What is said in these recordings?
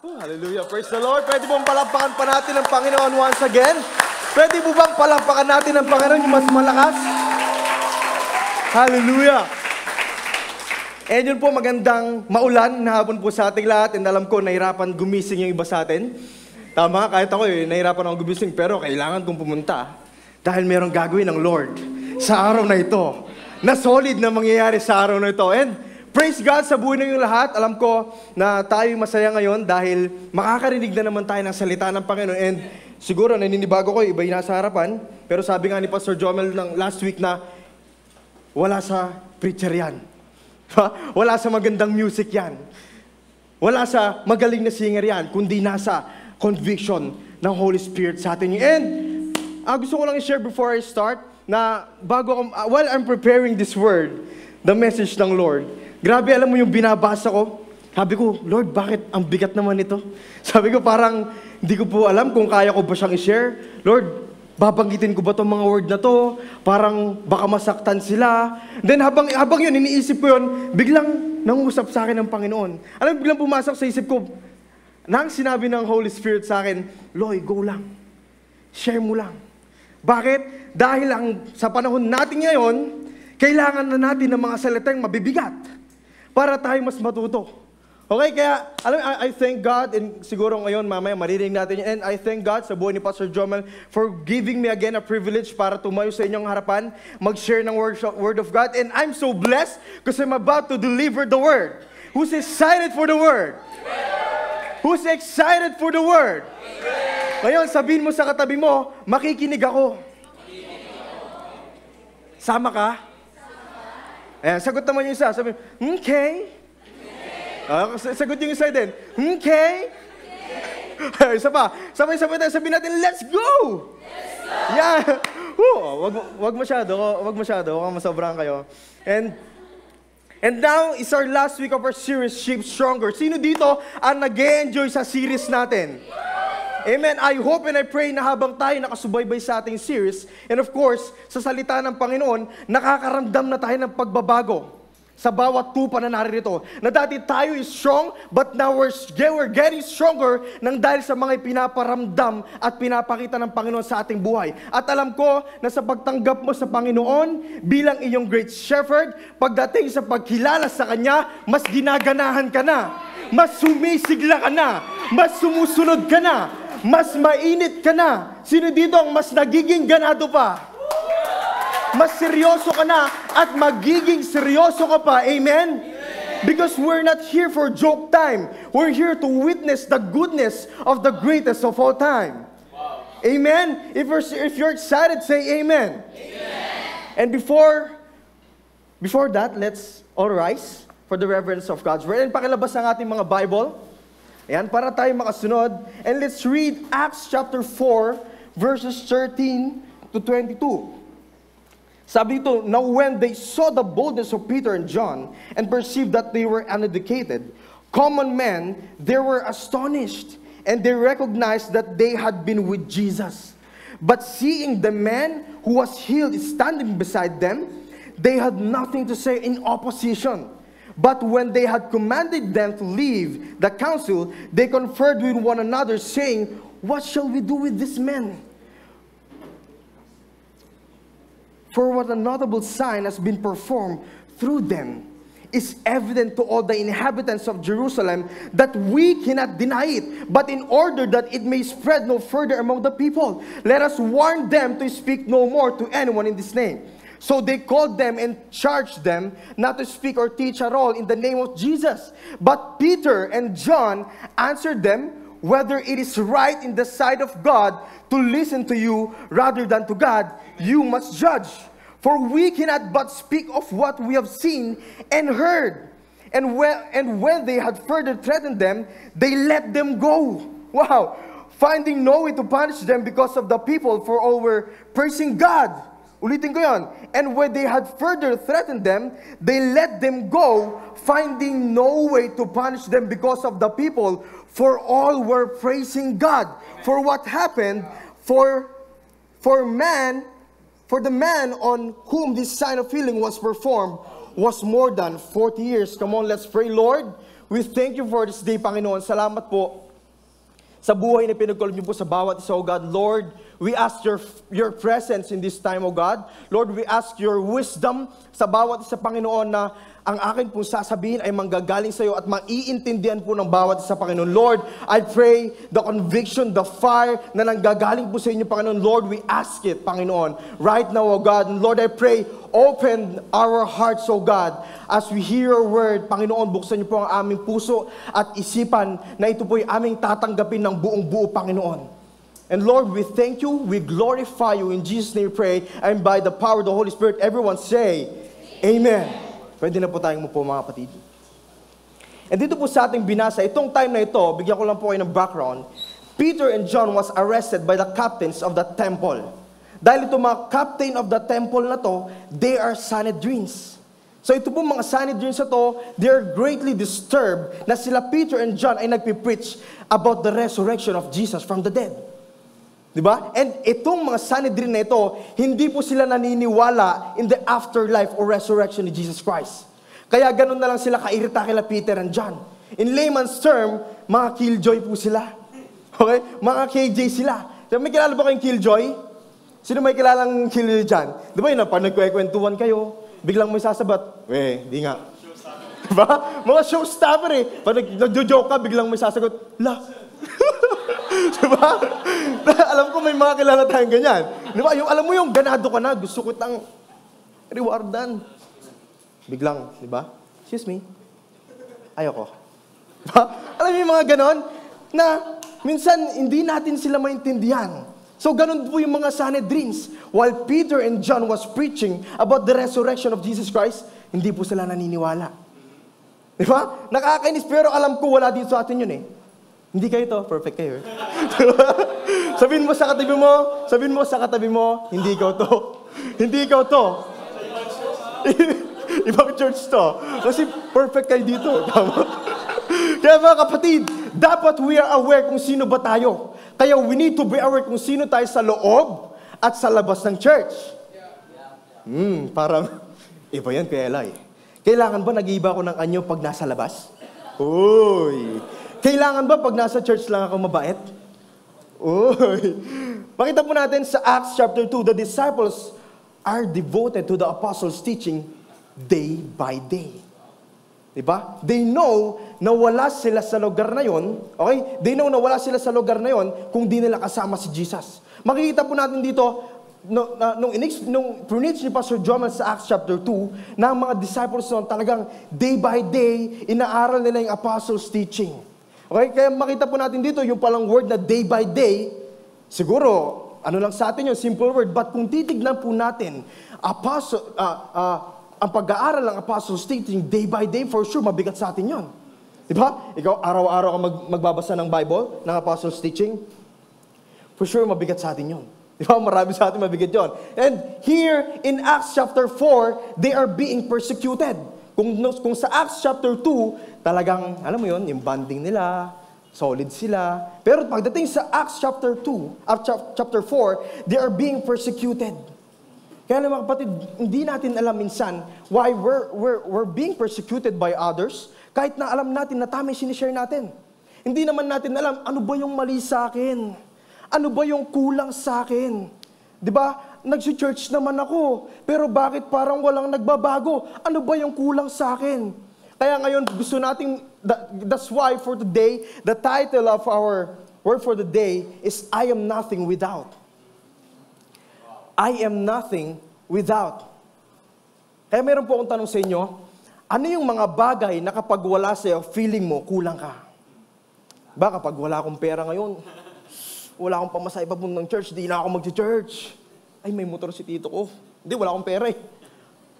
Hallelujah. Praise the Lord. Pwede bang palakpakan pa natin ang Panginoon once again? Pwede mo bang palakpakan natin ang Panginoon yung mas malakas? Hallelujah. And yun po, magandang maulan na hapon po sa ating lahat. And alam ko, nahirapan gumising yung iba sa atin. Tama, kahit ako nahirapan ako gumising. Pero kailangan kong pumunta. Dahil merong gagawin ng Lord sa araw na ito. Na solid na mangyayari sa araw na ito. And praise God sa buhay ng lahat. Alam ko na tayo masaya ngayon dahil makakarinig na naman tayo ng salita ng Panginoon. And siguro naninibago ko, iba yung nasa harapan. Pero sabi nga ni Pastor Jomel ng last week na wala sa preacher yan. Wala sa magandang music yan. Wala sa magaling na singer yan. Kundi nasa conviction ng Holy Spirit sa atin. And gusto ko lang i-share before I start na while I'm preparing this word, the message ng Lord, grabe, alam mo yung binabasa ko? Sabi ko, Lord, bakit ang bigat naman ito? Sabi ko, parang hindi ko po alam kung kaya ko ba siyang i-share. Lord, babanggitin ko ba itong mga word na to? Parang baka masaktan sila. Then habang yun, iniisip ko yun, biglang nangusap sa akin ng Panginoon. Alam mo, biglang pumasok sa isip ko, nang sinabi ng Holy Spirit sa akin, Loy, go lang. Share mo lang. Bakit? Dahil sa panahon natin ngayon, kailangan na natin ng mga salitang mabibigat para tayo mas matuto. Okay, kaya, alam mo, I thank God, and siguro ngayon, mamaya, maririnig natin yun, and I thank God sa buhay ni Pastor Jomel for giving me again a privilege para tumayo sa inyong harapan, mag-share ng word of God, and I'm so blessed because I'm about to deliver the word. Who's excited for the word? Who's excited for the word? Ngayon, sabihin mo sa katabi mo, makikinig ako. Sama ka? Ayan, sagot naman yung isa. Sabi, okay. Sagot yung isa din. Okay. Isa pa. Sabay-sabay tayo, sabihin natin, let's go! Let's go! Yeah. Wag masyado. Huwag masobrahan kayo. And now is our last week of our series, Shape Stronger. Sino dito ang nag-e-enjoy sa series natin? Amen. I hope and I pray na habang tayo nakasubaybay sa ating series, and of course, sa salita ng Panginoon, nakakaramdam na tayo ng pagbabago sa bawat tupa na naririto. Na dati tayo is strong, but now we're getting stronger nang dahil sa mga pinaparamdam at pinapakita ng Panginoon sa ating buhay. At alam ko na sa pagtanggap mo sa Panginoon bilang iyong great shepherd, pagdating sa pagkilala sa Kanya, mas ginaganahan ka na, mas sumisigla ka na, mas sumusunod ka na, mas mainit ka na. Sino dito ang mas nagiging ganado pa? Mas seryoso ka na at magiging seryoso ka pa. Amen? Because we're not here for joke time. We're here to witness the goodness of the greatest of all time. Amen? If you're excited, say amen. And before that, let's all rise for the reverence of God's word. And pakilabas ang ating mga Bible. Ayan, para tayo makasunod. And let's read Acts chapter 4, verses 13 to 22. Sabi ito, now when they saw the boldness of Peter and John and perceived that they were uneducated, common men, they were astonished, and they recognized that they had been with Jesus. But seeing the man who was healed standing beside them, they had nothing to say in opposition. But when they had commanded them to leave the council, they conferred with one another, saying, what shall we do with this man? For what a notable sign has been performed through them is evident to all the inhabitants of Jerusalem that we cannot deny it. But in order that it may spread no further among the people, let us warn them to speak no more to anyone in this name. So they called them and charged them not to speak or teach at all in the name of Jesus. But Peter and John answered them, whether it is right in the sight of God to listen to you rather than to God, you must judge. For we cannot but speak of what we have seen and heard. And when they had further threatened them, they let them go. Wow! Finding no way to punish them because of the people, for all were praising God. Ulitin ko yun. And when they had further threatened them, they let them go, finding no way to punish them because of the people, for all were praising God. For what happened, for the man on whom this sign of healing was performed was more than 40 years. Come on, let's pray. Lord, we thank you for this day, Panginoon. Salamat po sa buhay na pinagkaloob niyo po sa bawat isa, O God. Lord, we ask your presence in this time, O God. Lord, we ask your wisdom sa bawat isa, Panginoon, na ang akin pong sasabihin ay manggagaling sa iyo at maiintindihan po ng bawat isa, Panginoon. Lord, I pray the conviction, the fire na nanggagaling po sa inyo, Panginoon. Lord, we ask it, Panginoon, right now, O God. And Lord, I pray, open our hearts, O God, as we hear your word. Panginoon, buksan niyo po ang aming puso at isipan na ito po'y aming tatanggapin ng buong buo, Panginoon. And Lord, we thank you, we glorify you. In Jesus' name we pray, and by the power of the Holy Spirit, everyone say, Amen. Pwede na po tayong mupo, mga kapatid. And dito po sa ating binasa, itong time na ito, bigyan ko lang po kayo ng background, Peter and John was arrested by the captains of the temple. Dahil ito mga captain of the temple na to, they are Sanhedrins. So ito po mga Sanhedrins na to, they are greatly disturbed na sila Peter and John ay nagpipreach about the resurrection of Jesus from the dead. Diba? And itong mga Sanhedrin na ito, hindi po sila naniniwala in the afterlife or resurrection ni Jesus Christ. Kaya ganun na lang sila kairita kila Peter and John. In layman's term, mga killjoy po sila. Okay? Mga KJ sila. So, may kilala ba kayong killjoy? Sino may kilalang killjoy dyan? Diba yun, pag nagkwekwentuhan kayo, biglang may sasabat, di nga. Diba? Mga showstopper Pag nagjo-joke ka, biglang may sasagot, diba? Alam ko may mga kilala tayong ganyan. Diba? Alam mo yung ganado ka na, gusto ko itang rewardan. Biglang, diba? Excuse me. Ayoko. Diba? Alam mo yung mga ganon na minsan hindi natin sila maintindihan. So ganun po yung mga Sanhedrins. While Peter and John was preaching about the resurrection of Jesus Christ, hindi po sila naniniwala. Diba? Nakakainis, pero alam ko wala dito sa atin yun Hindi kayo to, perfect kayo. Sabihin mo sa katabi mo, hindi ikaw to. Hindi ikaw to. Ibang church to. Kasi perfect kayo dito. Tama? Kaya mga kapatid, dapat we are aware kung sino ba tayo. Kaya we need to be aware kung sino tayo sa loob at sa labas ng church. Parang, iba yan kay Eli. Kailangan ba nag-iiba ako ng anyo pag nasa labas? Uy! Kailangan ba pag nasa church lang ako mabait? Uy! Makita po natin sa Acts chapter 2, the disciples are devoted to the apostles' teaching day by day. Diba? They know na wala sila sa lugar na yon, okay? They know na wala sila sa lugar na yon kung di nila kasama si Jesus. Makikita po natin dito, nung preach ni Pastor Joman sa Acts chapter 2, na ang mga disciples noon talagang day by day, inaaral nila yung apostles' teaching. Okay? Kaya makita po natin dito, yung palang word na day by day, siguro, ano lang sa atin yun, simple word. But kung titignan po natin, ang pag-aaral ng apostles' teaching, day by day, for sure, mabigat sa atin yun. Diba? Ikaw, araw-araw ka magbabasa ng Bible, ng apostles' teaching, for sure, mabigat sa atin yun. Diba? Marami sa atin mabigat yun. And here, in Acts chapter 4, they are being persecuted. Kung sa Acts chapter 2, talagang, alam mo yun, yung bonding nila, solid sila. Pero pagdating sa Acts chapter 2, chapter 4, they are being persecuted. Kaya mga kapatid, hindi natin alam minsan why we're being persecuted by others, kahit na alam natin na tama yung sinishare natin. Hindi naman natin alam, ano ba yung mali sa akin? Ano ba yung kulang sa akin? Diba? Nagsi-church naman ako, pero bakit parang walang nagbabago? Ano ba yung kulang sa akin? Kaya ngayon, gusto nating, that's why for today, the title of our word for the day is, I am nothing without. I am nothing without. Kaya meron po akong tanong sa inyo, ano yung mga bagay na kapag wala sa'yo, feeling mo, kulang ka? Ba, kapag wala akong pera ngayon, wala akong pamasahe papuntang church, di na ako mag-church. Ay, may motor si tito ko. Hindi, wala akong pera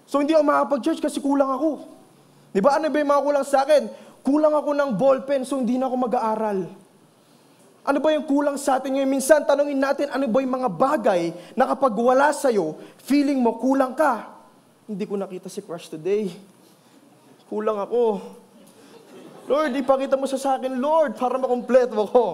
So, hindi ako makapag-church kasi kulang ako. Di ba? Ano ba yung mga kulang sa akin? Kulang ako ng ballpen, so hindi na ako mag-aaral. Ano ba yung kulang sa atin ngayon? Minsan, tanungin natin, ano ba yung mga bagay na kapag wala sa'yo, feeling mo, kulang ka. Hindi ko nakita si crush today. Kulang ako. Lord, ipakita mo sa akin, Lord, para makompleto ako.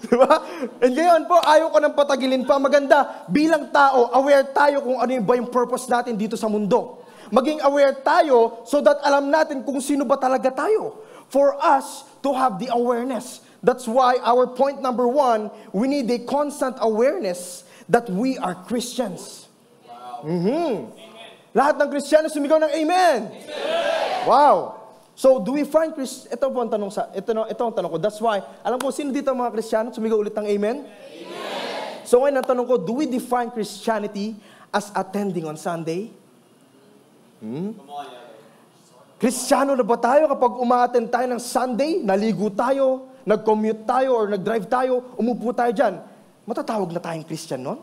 Diba? And ngayon po, ayaw ko nang patagilin pa. Maganda, bilang tao, aware tayo kung ano ba yung purpose natin dito sa mundo. Maging aware tayo so that alam natin kung sino ba talaga tayo. For us to have the awareness That's why our point number 1, we need a constant awareness that we are Christians. Lahat ng Kristiyano sumigaw ng Amen. Wow. So, do we find ito po ang tanong ito ang tanong ko. That's why, alam po, sino dito ang mga Kristiyano sumigaw ulit ng Amen? Amen. So, ngayon ang tanong ko, do we define Christianity as attending on Sunday? Kristiyano na ba tayo kapag umaattend tayo ng Sunday, naligo tayo, nag-commute tayo, or nag-drive tayo, umupo tayo dyan? Matatawag na tayong Christian nun?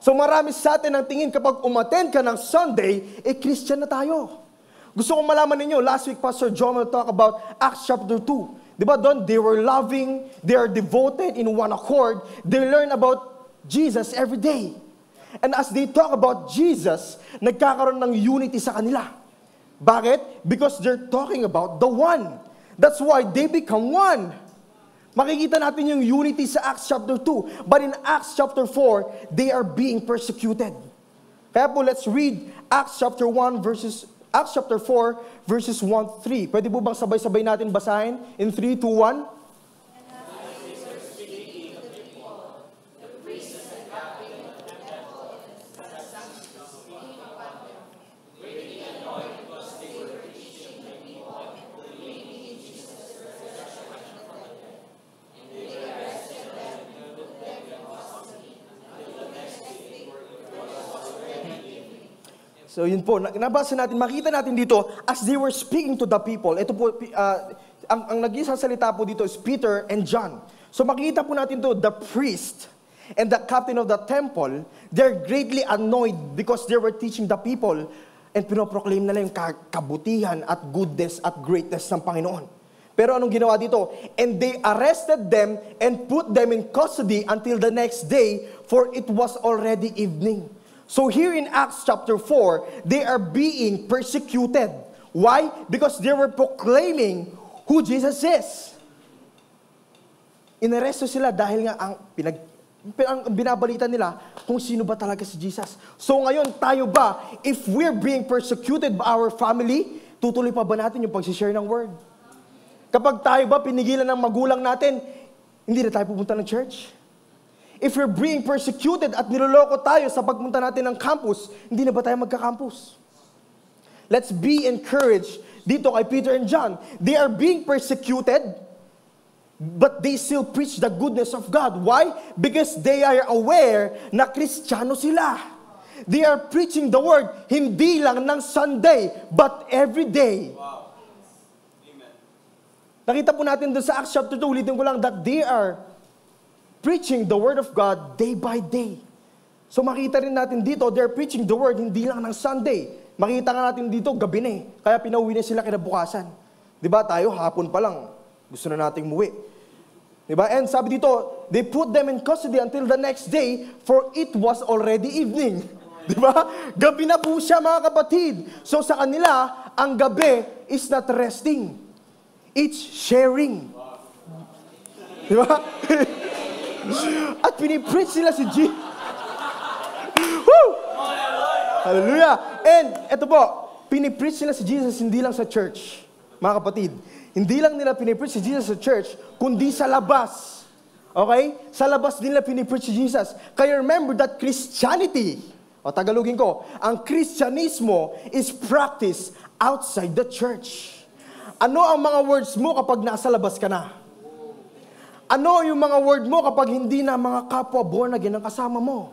So, marami sa atin ang tingin kapag umattend ka ng Sunday, Christian na tayo. Gusto kong malaman ninyo, last week, Pastor John will talk about Acts chapter 2. Di ba doon, they were loving, they are devoted in one accord, they learn about Jesus every day. And as they talk about Jesus, nagkakaroon ng unity sa kanila. Bakit? Because they're talking about the one. That's why they become one. Makikita natin yung unity sa Acts chapter 2. But in Acts chapter 4, they are being persecuted. Kaya po, let's read Acts chapter 4, verses 1-3. Pwede po bang sabay-sabay natin basahin? In 3, 2, 1. So yun po, nabasa natin, makita natin dito, as they were speaking to the people, ito po, ang nag-iisang salita po dito is Peter and John. So makita po natin to, the priest and the captain of the temple, they're greatly annoyed because they were teaching the people and pinoproclaim nila yung kabutihan at goodness at greatness ng Panginoon. Pero anong ginawa dito? And they arrested them and put them in custody until the next day, for it was already evening. So here in Acts chapter 4, they are being persecuted. Why? Because they were proclaiming who Jesus is. Inaresto sila dahil nga ang binabalita nila kung sino ba talaga si Jesus. So ngayon, tayo ba, if we're being persecuted by our family, tutuloy pa ba natin yung pag-share ng word? Kapag tayo ba pinigilan ng magulang natin, hindi na tayo pupunta ng church? If we're being persecuted at niloloko tayo sa pagpunta natin ng campus, hindi na ba tayo magka-campus? Let's be encouraged dito kay Peter and John. They are being persecuted, but they still preach the goodness of God. Why? Because they are aware na Kristiyano sila. They are preaching the word, hindi lang ng Sunday, but every day. Wow. Amen. Nakita po natin doon sa Acts chapter 2, ulitin ko lang, that they are preaching the word of God day by day. So makita rin natin dito, they're preaching the word hindi lang ng Sunday. Makita nga natin dito, gabi na eh. Kaya pinauwi na sila kinabukasan. Diba tayo, hapon pa lang. Gusto na nating muwi. Diba? And sabi dito, they put them in custody until the next day, for it was already evening. Diba? Gabi na po siya, mga kapatid. So sa kanila, ang gabi is not resting. It's sharing. Diba? At pinipreach sila si Jesus. Woo! Hallelujah! And ito po, pinipreach sila si Jesus hindi lang sa church, mga kapatid. Hindi lang nila pinipreach si Jesus sa church, kundi sa labas. Okay? Sa labas nila pinipreach si Jesus. Kaya remember that Christianity, o Tagalogin ko, ang Kristyanismo is practiced outside the church. Ano ang mga words mo kapag nasa labas ka na? Ano yung mga word mo kapag hindi na mga kapwa born again ang kasama mo?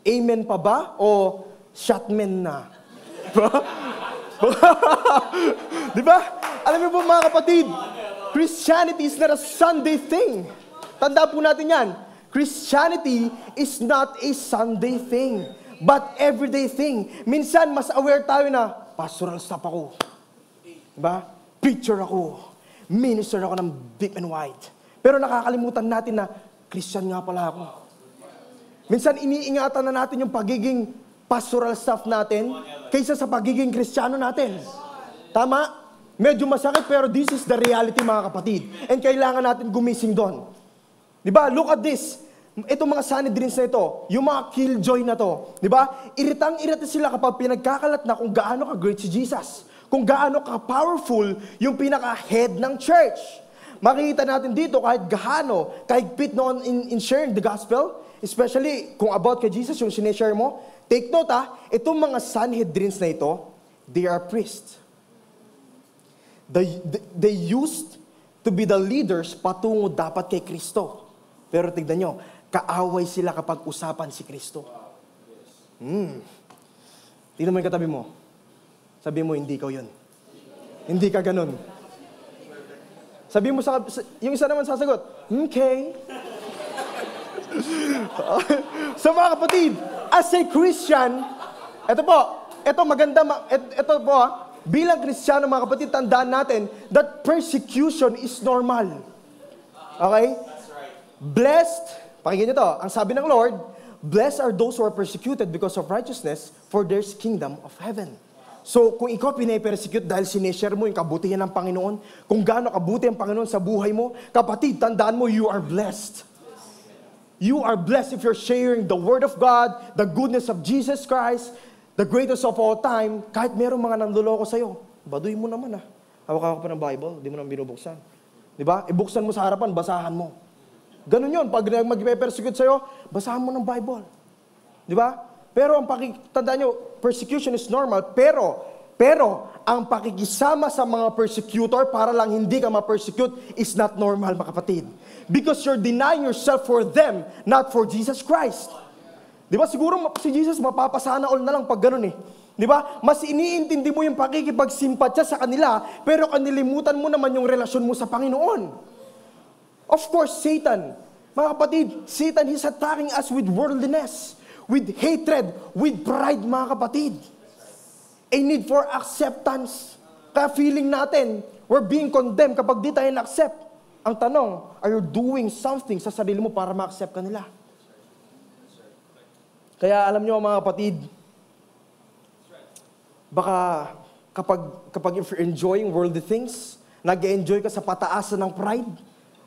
Amen pa ba? O shotman na? Diba? Alam niyo po mga kapatid, Christianity is not a Sunday thing. Tanda po natin yan. Christianity is not a Sunday thing, but everyday thing. Minsan, mas aware tayo na, pastoral staff ako. Diba? Preacher ako. Minister ako ng deep and wide. Pero nakakalimutan natin na, Christian nga pala ako. Minsan, iniingatan na natin yung pagiging pastoral staff natin kaysa sa pagiging Kristiyano natin. Tama? Medyo masakit, pero this is the reality, mga kapatid. And kailangan natin gumising doon. Diba? Look at this. Itong mga Sanhedrins na ito, yung mga killjoy na to, diba? Iritang-irita sila kapag pinagkakalat na kung gaano ka-great si Jesus. Kung gaano ka-powerful yung pinaka-head ng church. makikita natin dito kahit gahano, kahigpit noon in sharing the gospel, especially kung about kay Jesus, yung sinishare mo, take note itong mga Sanhedrins na ito, they are priests. They used to be the leaders patungo dapat kay Kristo. Pero tignan nyo, kaaway sila kapag usapan si Kristo. Tignan mo yung katabi mo. Sabi mo, hindi ikaw yun. Hindi ka ganun. Sabi mo yung isa naman sasagot, okay. So mga kapatid, as a Christian, ito maganda, ito po bilang Kristiyano mga kapatid, tandaan natin that persecution is normal. Okay? Blessed, pakinggan nyo to, ang sabi ng Lord, blessed are those who are persecuted because of righteousness, for their kingdom of heaven. So, kung ikaw pinapersecute dahil sineshare mo yung kabutihan ng Panginoon, kung gaano kabuti ang Panginoon sa buhay mo, kapatid, tandaan mo, you are blessed. You are blessed if you're sharing the Word of God, the goodness of Jesus Christ, the greatest of all time, kahit merong mga nanloloko sa'yo, baduy mo naman Hawak-hawak pa ng Bible, di mo naman binubuksan. Di ba? Ibuksan mo sa harapan, basahan mo. Ganun yun, pag mag-persecute sa'yo, basahan mo ng Bible. Di ba? Pero tandaan nyo, persecution is normal, pero ang pakikisama sa mga persecutor para lang hindi ka ma-persecute is not normal, mga kapatid. Because you're denying yourself for them, not for Jesus Christ. Di ba? Siguro si Jesus mapapasana all na lang pag ganun Di ba? Mas iniintindi mo yung pakikipagsimpatya sa kanila, pero kanilimutan mo naman yung relasyon mo sa Panginoon. Of course, Satan, mga kapatid, Satan is attacking us with worldliness, with hatred, with pride, mga kapatid. A need for acceptance. Kaya feeling natin, we're being condemned kapag di tayo na-accept. Ang tanong, are you doing something sa sarili mo para ma-accept ka nila? Kaya alam nyo mga kapatid, baka kapag if you're enjoying worldly things, nag-enjoy ka sa pataasan ng pride,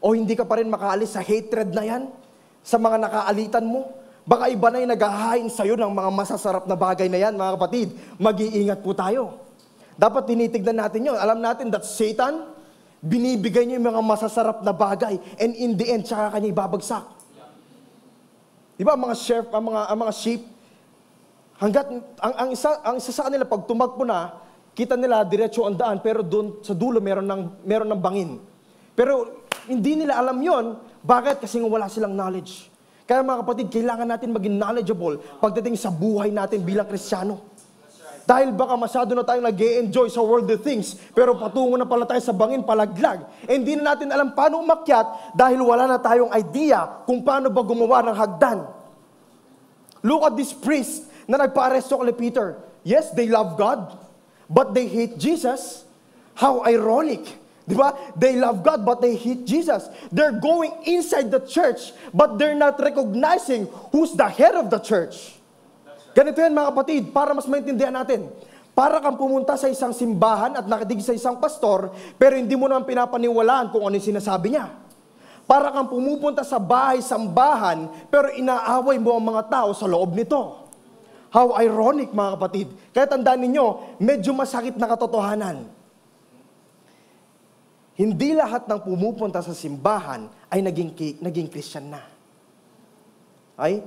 o hindi ka pa rin makaalis sa hatred na yan, sa mga nakaalitan mo, baka iba na yung naghahain sa'yo ng mga masasarap na bagay na yan, mga kapatid. Mag-iingat po tayo. Dapat tinitignan natin yun. Alam natin that Satan, binibigay niya yung mga masasarap na bagay, and in the end, tsaka kanya ibabagsak. Di ba, ang mga sheep, hanggat, ang isa sa kanila, pag tumakbo na, kita nila, diretso ang daan, pero doon sa dulo, meron ng bangin. Pero, hindi nila alam yon. Bakit? Kasi wala silang knowledge. Kaya mga kapatid, kailangan natin maging knowledgeable pagdating sa buhay natin bilang Kristiyano. Dahil baka masyado na tayong nag-e-enjoy sa worldly things, pero patungo na pala tayo sa bangin, palaglag. And hindi na natin alam paano umakyat dahil wala na tayong idea kung paano ba gumawa ng hagdan. Look at this priest na nagpa-aresto kay Peter. Yes, they love God, but they hate Jesus. How ironic. Di ba? They love God, but they hate Jesus. They're going inside the church, but they're not recognizing who's the head of the church. Ganito yan mga kapatid, para mas maintindihan natin. Para kang pumunta sa isang simbahan at nakidig sa isang pastor, pero hindi mo naman pinapaniwalaan kung ano yung sinasabi niya. Para kang pumupunta sa bahay-sambahan, pero inaaway mo ang mga tao sa loob nito. How ironic mga kapatid. Kaya tandaan ninyo, medyo masakit na katotohanan. Hindi lahat ng pumupunta sa simbahan ay naging Christian na. Ay?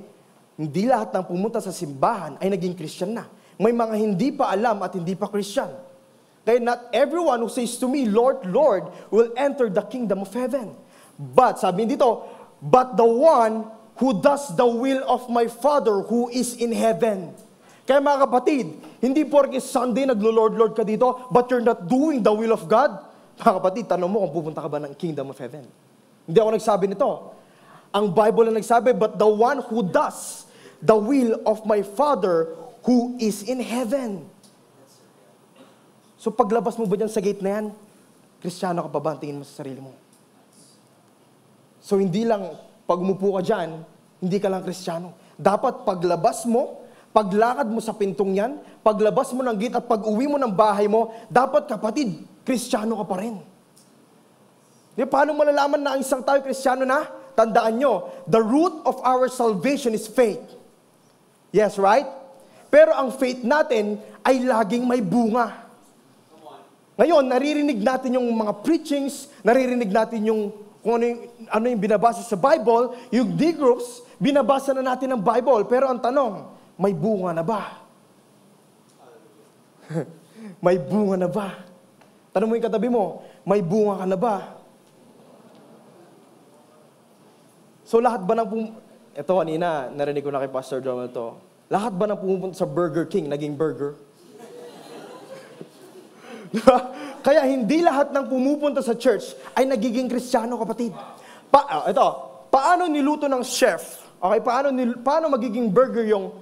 Hindi lahat ng pumunta sa simbahan ay naging Christian na. May mga hindi pa alam at hindi pa Christian. Kaya not everyone who says to me, Lord, Lord, will enter the kingdom of heaven. But, sabi dito, but the one who does the will of my Father who is in heaven. Kaya mga kapatid, hindi porke Sunday naglo-Lord-Lord ka dito, but you're not doing the will of God. Mga kapatid, tanong mo kung pupunta ka ba ng kingdom of heaven. Hindi ako nagsabi nito. Ang Bible na nagsabi, but the one who does the will of my Father who is in heaven. So paglabas mo ba dyan sa gate na yan, Kristiyano ka pa ba? Tingin mo sa sarili mo. So hindi lang pag umupo ka dyan, hindi ka lang Kristiyano. Dapat paglabas mo, paglakad mo sa pintong yan, paglabas mo ng gate at pag-uwi mo ng bahay mo, dapat kapatid, Kristiyano ka pa rin. Di, paano malalaman na ang isang tayo Kristiyano na? Tandaan nyo, the root of our salvation is faith. Yes, right? Pero ang faith natin ay laging may bunga. Ngayon, naririnig natin yung mga preachings, naririnig natin yung kung ano yung binabasa sa Bible, yung D-groups, binabasa na natin ang Bible. Pero ang tanong, may bunga na ba? May bunga na ba? Tanong mo yung katabi mo, may bunga ka na ba? So lahat ba ng ito kanina, narinig ko na kay Pastor Joel to. Lahat ba ng pumupunta sa Burger King, naging burger? Diba? Kaya hindi lahat ng pumupunta sa church ay nagiging Kristiyano, kapatid. Paano niluto ng chef? Okay, paano magiging burger yung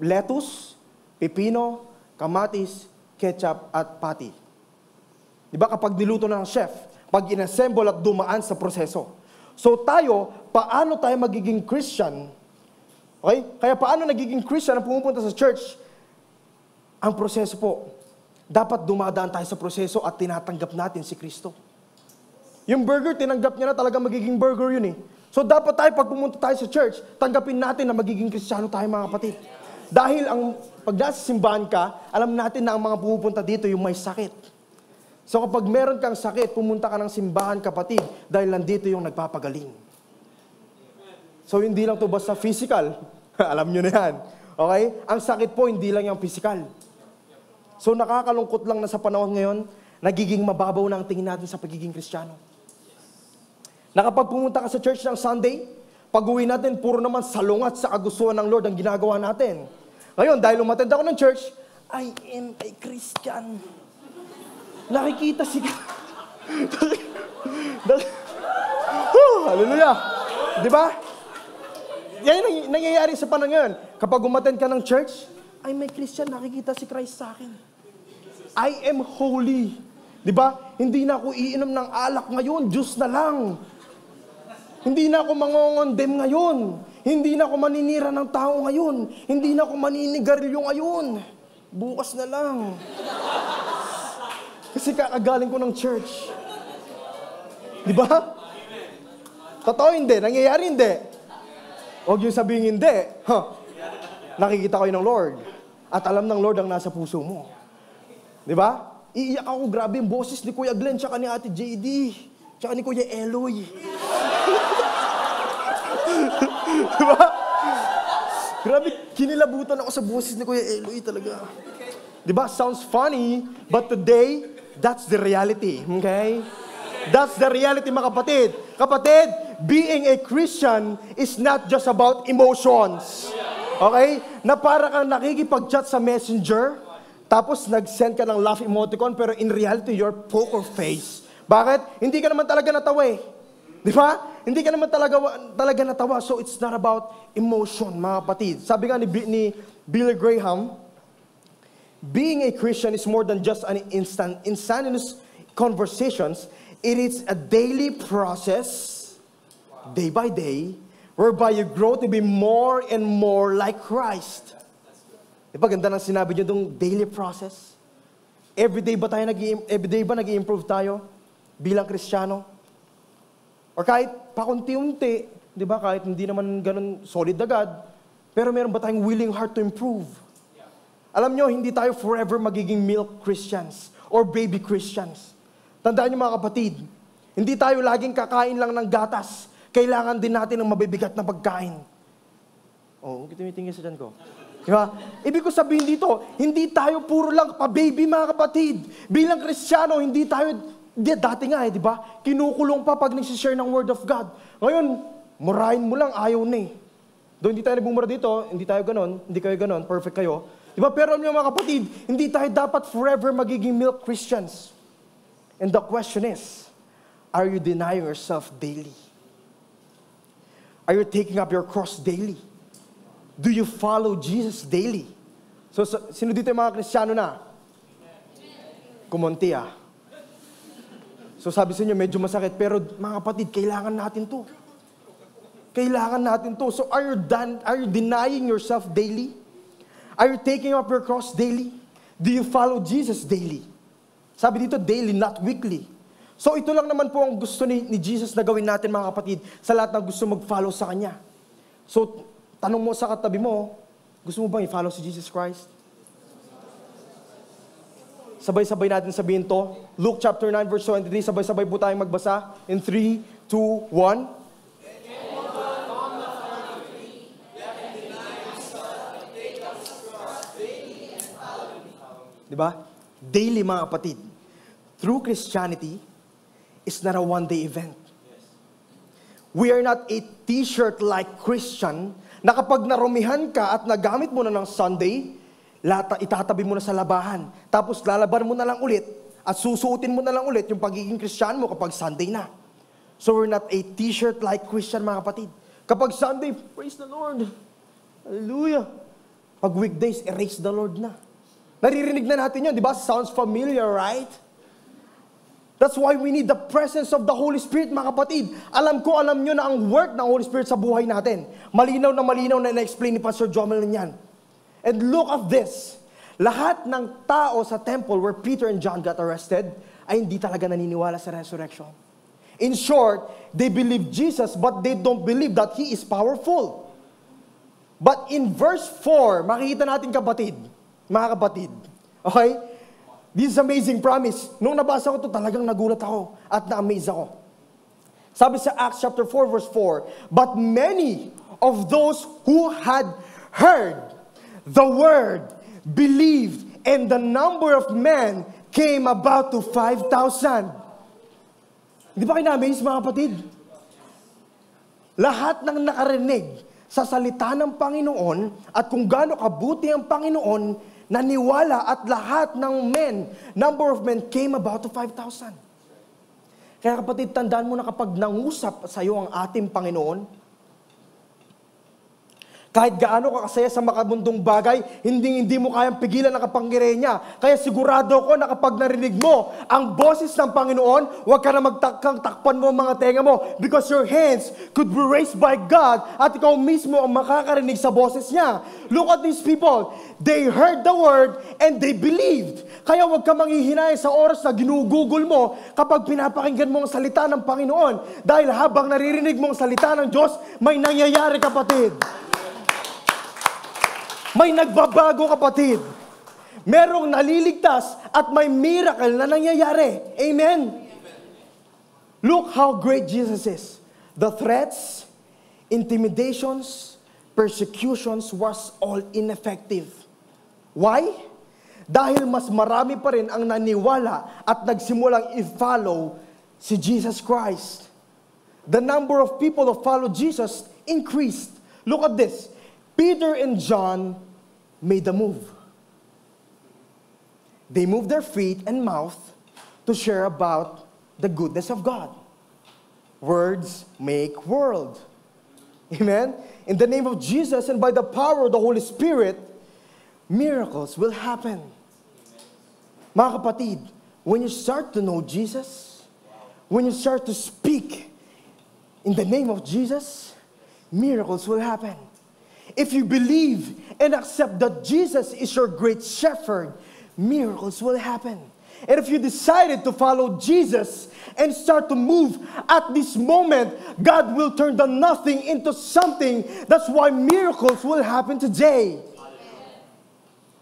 lettuce, pipino, kamatis, ketchup, at patty? Diba kapag niluto ng chef, pag inassemble at dumaan sa proseso. So tayo, paano tayo magiging Christian? Okay? Kaya paano nagiging Christian ang pumupunta sa church? Ang proseso po, dapat dumadaan tayo sa proseso at tinatanggap natin si Kristo. Yung burger, tinanggap niya na talaga magiging burger yun eh. So dapat tayo, pag pumunta tayo sa church, tanggapin natin na magiging Kristiyano tayo, mga kapatid. Dahil pag nasa simbahan ka, alam natin na ang mga pumupunta dito yung may sakit. So kapag meron kang sakit, pumunta ka ng simbahan, kapatid, dahil nandito yung nagpapagaling. So hindi lang to basta physical. Alam nyo na yan. Okay? Ang sakit po, hindi lang yung physical. So nakakalungkot lang na sa panahon ngayon, nagiging mababaw na ang tingin natin sa pagiging Kristiyano. Na kapag pumunta ka sa church ng Sunday, pag-uwi natin, puro naman salungat sa kagustuhan ng Lord ang ginagawa natin. Ngayon, dahil umattend ako ng church, I am a Christian. Nakikita si hallelujah. Diba? Yan yung nangyayari sa panahon ngayon. Kapag umattend ka ng church, I'm a Christian, nakikita si Christ sa akin. I am holy. Diba? Hindi na ako iinom ng alak ngayon, juice na lang. Hindi na ako mangongondem ngayon. Hindi na ako maninira ng tao ngayon. Hindi na ako maninigarilyo ngayon. Bukas na lang. Kasi kakagaling ko ng church. Diba? Totoo hindi, nangyayari hindi. Huwag yung sabihin hindi. Nakikita ko yun ng Lord. At alam ng Lord ang nasa puso mo. Diba? Iiyak ako, grabe yung boses ni Kuya Glenn, tsaka ni Ate JD, tsaka ni Kuya Eloy. Diba? Grabe, kinilabutan ako sa boses ni Kuya Eloy talaga. Diba? Sounds funny, but today, that's the reality. Okay? That's the reality, mga kapatid. Kapatid, being a Christian is not just about emotions. Okay? Na para kang nakikipag-chat sa messenger, tapos nag-send ka ng laugh emoticon, pero in reality, you're poker face. Bakit? Hindi ka naman talaga natawa eh. Di ba? Hindi ka naman talaga natawa. So it's not about emotion, mga kapatid. Sabi nga ni Billy Graham, being a Christian is more than just an instantaneous conversations. It is a daily process, day by day, whereby you grow to be more and more like Christ. Diba ganda ng sinabi niyo itong daily process? Everyday ba nag-i-improve tayo bilang Kristiyano? Or kahit pakunti-unti, di ba? Kahit hindi naman ganun solid agad, pero meron ba tayong willing heart to improve? Alam nyo, hindi tayo forever magiging milk Christians or baby Christians. Tandaan nyo, mga kapatid, hindi tayo laging kakain lang ng gatas. Kailangan din natin ng mabibigat na pagkain. Oh, tumitingin sa dyan ko. Diba? Ibig ko sabihin dito, hindi tayo puro lang pa-baby, mga kapatid. Bilang Kristiyano, hindi tayo, dati nga di ba? Kinukulong pa pag nagsishare ng Word of God. Ngayon, murahin mo lang, ayaw na eh. Doon hindi tayo nagbumura dito, hindi tayo ganon, hindi kayo ganon, perfect kayo. Diba? Pero mga kapatid, hindi tayo dapat forever magiging milk Christians. And the question is, are you denying yourself daily? Are you taking up your cross daily? Do you follow Jesus daily? So sino dito yung mga Kristiyano na? Kumonti ah. So sabi sa inyo, medyo masakit, pero mga kapatid, kailangan natin to. Kailangan natin to. So are you denying yourself daily? Are you taking up your cross daily? Do you follow Jesus daily? Sabi dito, daily, not weekly. So ito lang naman po ang gusto ni Jesus na gawin natin, mga kapatid, sa lahat na gusto mag-follow sa Kanya. So, tanong mo sa katabi mo, gusto mo bang i-follow si Jesus Christ? Sabay-sabay natin sabihin to. Luke chapter 9 verse 23. Sabay-sabay po tayong magbasa. In 3, 2, 1. Diba? Daily mga kapatid. True Christianity is not a one-day event. We are not a t-shirt like Christian na kapag narumihan ka at nagamit mo na ng Sunday, itatabi mo na sa labahan. Tapos lalaban mo na lang ulit at susuotin mo na lang ulit yung pagiging Christian mo kapag Sunday na. So we're not a t-shirt like Christian mga kapatid. Kapag Sunday, praise the Lord. Hallelujah. Pag weekdays, erase the Lord na. Naririnig na natin yun, di ba? Sounds familiar, right? That's why we need the presence of the Holy Spirit, mga kapatid. Alam nyo na ang work ng Holy Spirit sa buhay natin. Malinaw na na-explain ni Pastor Jomel yan. And look at this. Lahat ng tao sa temple where Peter and John got arrested ay hindi talaga naniniwala sa resurrection. In short, they believe Jesus but they don't believe that He is powerful. But in verse 4, makikita natin mga kapatid, okay? This is amazing promise. Nung nabasa ko to, talagang nagulat ako at na-amaze ako. Sabi sa Acts chapter 4 verse 4, but many of those who had heard the word believed, and the number of men came about to 5,000. Hindi ba kayo na-amaze mga kapatid? Lahat ng nakarinig sa salita ng Panginoon at kung gaano kabuti ang Panginoon, naniwala at lahat ng number of men came about to 5,000. Kaya kapatid, tandaan mo na kapag nangusap sa iyo ang ating Panginoon, kahit gaano ka kasaya sa makabundong bagay, hindi mo kayang pigilan ang kapangyarihan niya. Kaya sigurado ko na kapag narinig mo ang boses ng Panginoon, huwag ka na takpan mo ang mga tenga mo because your hands could be raised by God at ikaw mismo ang makakarinig sa boses niya. Look at these people. They heard the word and they believed. Kaya huwag ka manghihinayang sa oras na ginugugol mo kapag pinapakinggan mo ang salita ng Panginoon. Dahil habang naririnig mo ang salita ng Diyos, may nangyayari, kapatid. May nagbabago, kapatid. Merong naliligtas at may miracle na nangyayari. Amen? Look how great Jesus is. The threats, intimidations, persecutions was all ineffective. Why? Dahil mas marami pa rin ang naniwala at nagsimulang i-follow si Jesus Christ. The number of people who follow Jesus increased. Look at this. Peter and John made a move. They moved their feet and mouth to share about the goodness of God. Words make world. Amen? In the name of Jesus and by the power of the Holy Spirit, miracles will happen. Mga kapatid, when you start to know Jesus, when you start to speak in the name of Jesus, miracles will happen. If you believe and accept that Jesus is your great shepherd, miracles will happen. And if you decided to follow Jesus and start to move at this moment, God will turn the nothing into something. That's why miracles will happen today.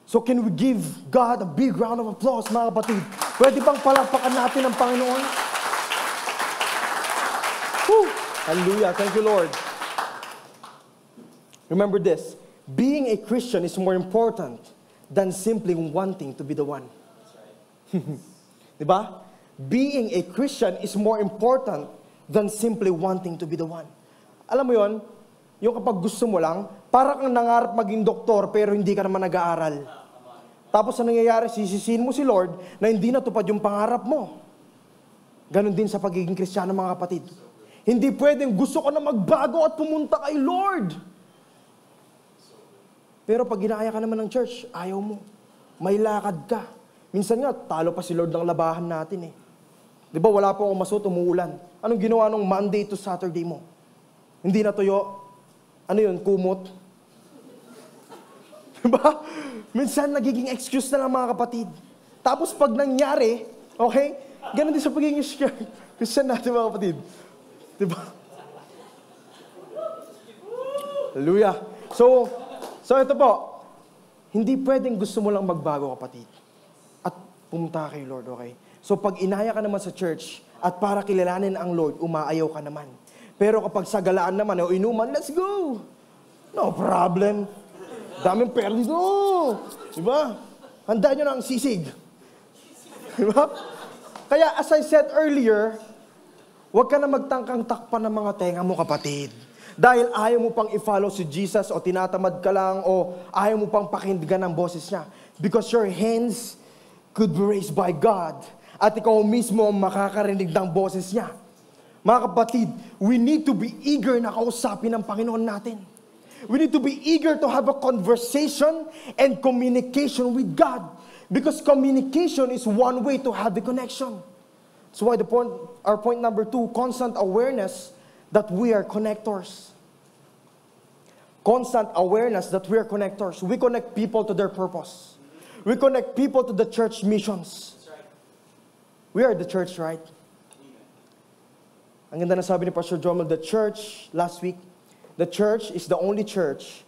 So can we give God a big round of applause, mga kapatid? Pwede bang palakpakan natin ang Panginoon? Woo! Hallelujah. Thank you, Lord. Remember this, being a Christian is more important than simply wanting to be the one. Diba? Being a Christian is more important than simply wanting to be the one. Alam mo yon, yung kapag gusto mo lang, parang kang nangarap maging doktor pero hindi ka naman nag-aaral. Tapos ang nangyayari, sisisihin mo si Lord na hindi natupad yung pangarap mo. Ganon din sa pagiging Kristiyano, mga kapatid. Hindi pwedeng gusto ko na magbago at pumunta kay Lord. Pero pag ginaya ka naman ng church, ayaw mo. May lakad ka. Minsan nga, talo pa si Lord ng labahan natin eh. Di ba, wala po akong masuot, umuulan. Anong ginawa nung Monday to Saturday mo? Hindi natuyo. Ano yun, kumot? Di ba? Minsan, nagiging excuse na lang, mga kapatid. Tapos pag nangyari, okay, ganun din sa pagiging Christian natin, mga kapatid. Di ba? Hallelujah. So ito po, hindi pwedeng gusto mo lang magbago, kapatid. At pumunta kay Lord, okay? So pag inaya ka naman sa church at para kilalanin ang Lord, umaayaw ka naman. Pero kapag sa galaan naman o inuman, let's go! No problem. Daming pera dito. Diba? Handaan nyo na ang sisig. Diba? Kaya as I said earlier, huwag ka na magtangkang takpan ng mga tenga mo, kapatid. Dahil ayaw mo pang i-follow si Jesus o tinatamad ka lang o ayaw mo pang pakinggan ang boses niya. Because your hands could be raised by God. At ikaw mismo ang makakarinig ng boses niya. Mga kapatid, we need to be eager na kausapin ng Panginoon natin. We need to be eager to have a conversation and communication with God. Because communication is one way to have the connection. That's why our point number 2, constant awareness that we are connectors. Constant awareness that we are connectors. We connect people to their purpose. We connect people to the church missions. We are the church, right? Ang ganda na sabi ni Pastor Jomel, the church, last week, the church is the only church